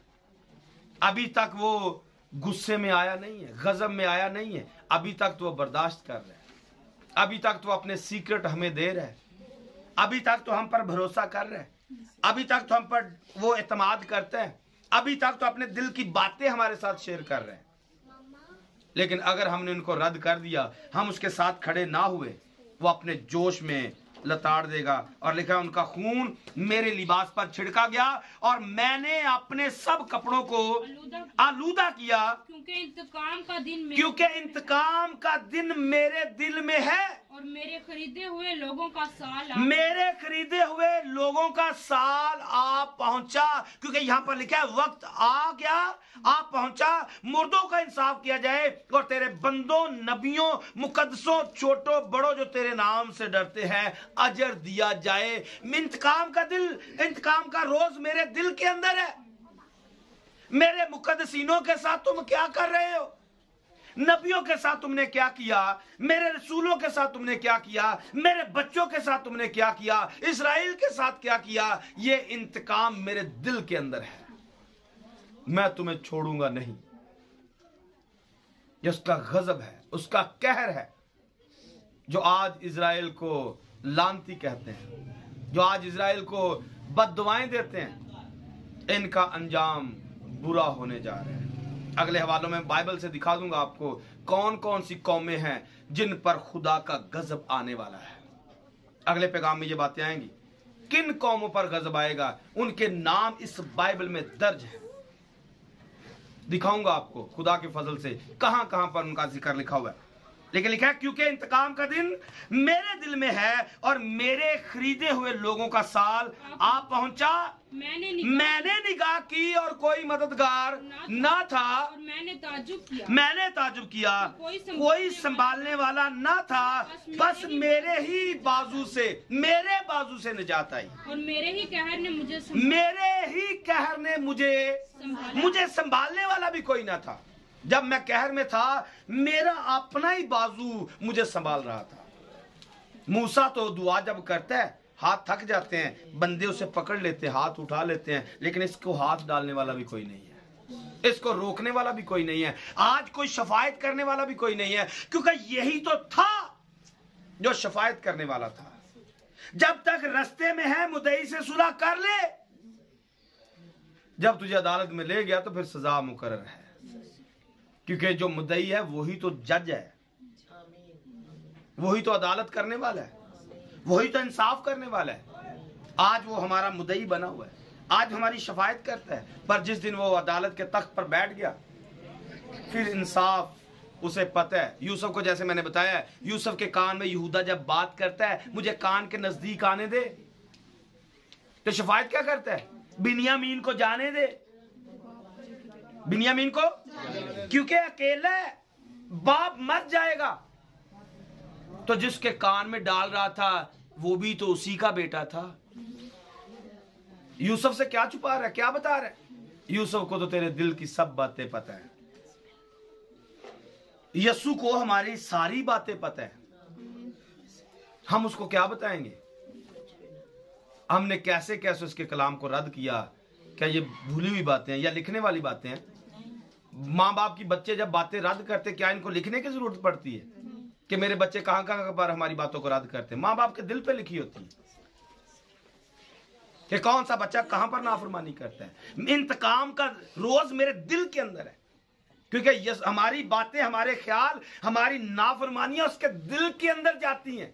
अभी तक वो गुस्से में आया नहीं है, गजब में आया नहीं है, अभी तक तो वो बर्दाश्त कर रहा है, अभी तक तो अपने सीक्रेट हमें दे रहा है, अभी तक तो हम पर भरोसा कर रहे हैं, अभी तक तो हम पर वो एतमाद करते हैं, अभी तक तो अपने दिल की बातें हमारे साथ शेयर कर रहे हैं। लेकिन अगर हमने उनको रद्द कर दिया, हम उसके साथ खड़े ना हुए, वो अपने जोश में लताड़ देगा। और लिखा, उनका खून मेरे लिबास पर छिड़का गया और मैंने अपने सब कपड़ों को आलूदा किया, क्योंकि इंतकाम का दिन मेरे दिल में है और मेरे खरीदे हुए लोगों का साल आ पहुंचा। क्योंकि यहाँ पर लिखा है, वक्त आ गया, आ पहुंचा, मुर्दों का इंसाफ किया जाए और तेरे बंदों, नबियों, मुकद्दसों, छोटों बड़ों जो तेरे नाम से डरते हैं, अजर दिया जाए। इंतकाम का रोज मेरे दिल के अंदर है। मेरे मुकद्दसीनों के साथ तुम क्या कर रहे हो? नबियों के साथ तुमने क्या किया? मेरे रसूलों के साथ तुमने क्या किया? मेरे बच्चों के साथ तुमने क्या किया? इस्राएल के साथ क्या किया? ये इंतकाम मेरे दिल के अंदर है, मैं तुम्हें छोड़ूंगा नहीं। ये उसका गजब है, उसका कहर है, जो आज इजराइल को लानती कहते हैं, जो आज इजराइल को बद्दुआएं देते हैं, इनका अंजाम बुरा होने जा रहा है। अगले हवालों में बाइबल से दिखा दूंगा आपको कौन कौन सी कौमें हैं जिन पर खुदा का गजब आने वाला है। अगले पैगाम में ये बातें आएंगी, किन कौमों पर गजब आएगा, उनके नाम इस बाइबल में दर्ज है। दिखाऊंगा आपको खुदा के फजल से कहां कहां पर उनका जिक्र लिखा हुआ है। लेकिन लिखा है, क्योंकि इंतकाम का दिन मेरे दिल में है और मेरे खरीदे हुए लोगों का साल आ पहुंचा। मैंने निगाह की और कोई मददगार ना था, और मैंने ताजुब किया कोई संभालने वाला ना था, बस मेरे बाजू से निजात आई, और मेरे ही कहर ने मुझे संभालने वाला भी कोई ना था। जब मैं कहर में था, मेरा अपना ही बाजू मुझे संभाल रहा था। मूसा तो दुआ जब करता है, हाथ थक जाते हैं, बंदे उसे पकड़ लेते हैं, हाथ उठा लेते हैं, लेकिन इसको हाथ डालने वाला भी कोई नहीं है, इसको रोकने वाला भी कोई नहीं है, आज कोई शफायत करने वाला भी कोई नहीं है, क्योंकि यही तो था जो शफायत करने वाला था। जब तक रास्ते में है, मुद्दई से सुलह कर ले, जब तुझे अदालत में ले गया तो फिर सजा मुकर्रर है, क्योंकि जो मुद्दई है वही तो जज है, वही तो अदालत करने वाला है, वही तो इंसाफ करने वाला है। आज वो हमारा मुद्दई बना हुआ है, आज हमारी शफायत करता है, पर जिस दिन वो अदालत के तख्त पर बैठ गया, फिर इंसाफ उसे पता है। यूसुफ को जैसे मैंने बताया, यूसुफ के कान में यहूदा जब बात करता है, मुझे कान के नजदीक आने दे, तो शफायत क्या करता है, बिन्यामीन को जाने दे, बिन्यामीन को, क्योंकि अकेला बाप मर जाएगा। तो जिसके कान में डाल रहा था वो भी तो उसी का बेटा था। यूसुफ से क्या छुपा रहा है, क्या बता रहा है? यूसुफ को तो तेरे दिल की सब बातें पता है, यस्सु को हमारी सारी बातें पता है, हम उसको क्या बताएंगे? हमने कैसे कैसे उसके कलाम को रद्द किया। क्या ये भूली हुई बातें हैं या लिखने वाली बातें हैं? माँ बाप की बच्चे जब बातें रद्द करते, क्या इनको लिखने की जरूरत पड़ती है कि मेरे बच्चे कहां कहां पर हमारी बातों को रद्द करते हैं? माँ बाप के दिल पे लिखी होती है कि कौन सा बच्चा कहां पर नाफरमानी करता है। इंतकाम का रोज मेरे दिल के अंदर है, क्योंकि हमारी बातें, हमारे ख्याल, हमारी नाफरमानियां उसके दिल के अंदर जाती हैं।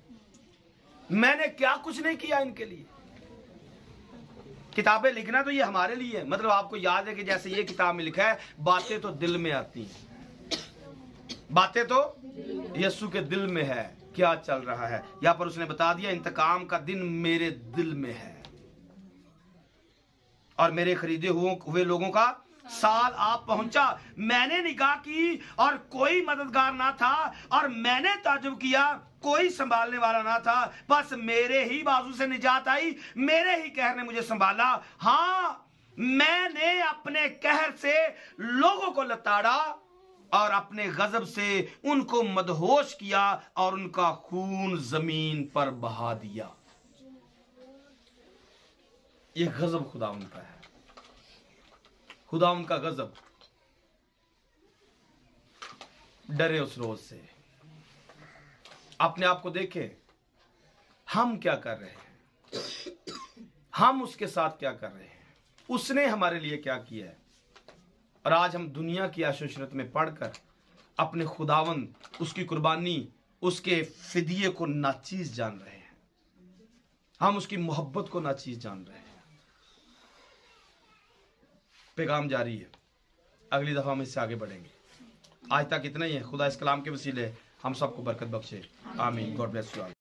मैंने क्या कुछ नहीं किया इनके लिए। किताबें लिखना तो ये हमारे लिए है, मतलब आपको याद है कि जैसे ये किताब में लिखा है, बातें तो दिल में आती हैं, बातें तो यस्सु के दिल में है, क्या चल रहा है। यहां पर उसने बता दिया, इंतकाम का दिन मेरे दिल में है और मेरे खरीदे हुए लोगों का साल आप पहुंचा। मैंने निगाह की और कोई मददगार ना था, और मैंने ताजुब किया, कोई संभालने वाला ना था, बस मेरे ही बाजू से निजात आई, मेरे ही कहर ने मुझे संभाला। हाँ, मैंने अपने कहर से लोगों को लताड़ा और अपने गजब से उनको मदहोश किया और उनका खून जमीन पर बहा दिया। ये गजब खुदा उनका है, खुदा उनका गजब। डरे उस रोज से, अपने आप को देखे, हम क्या कर रहे हैं, हम उसके साथ क्या कर रहे हैं, उसने हमारे लिए क्या किया है। और आज हम दुनिया की आशुशरत में पढ़कर अपने खुदावंद, उसकी कुर्बानी, उसके फिदिये को नाचीज जान रहे हैं, हम उसकी मोहब्बत को नाचीज जान रहे हैं। पैगाम जारी है, अगली दफा हम इससे आगे बढ़ेंगे। आज तक इतना ही है। खुदा इस कलाम के वसीले हम सबको बरकत बख्शे। आमीन। God bless you all.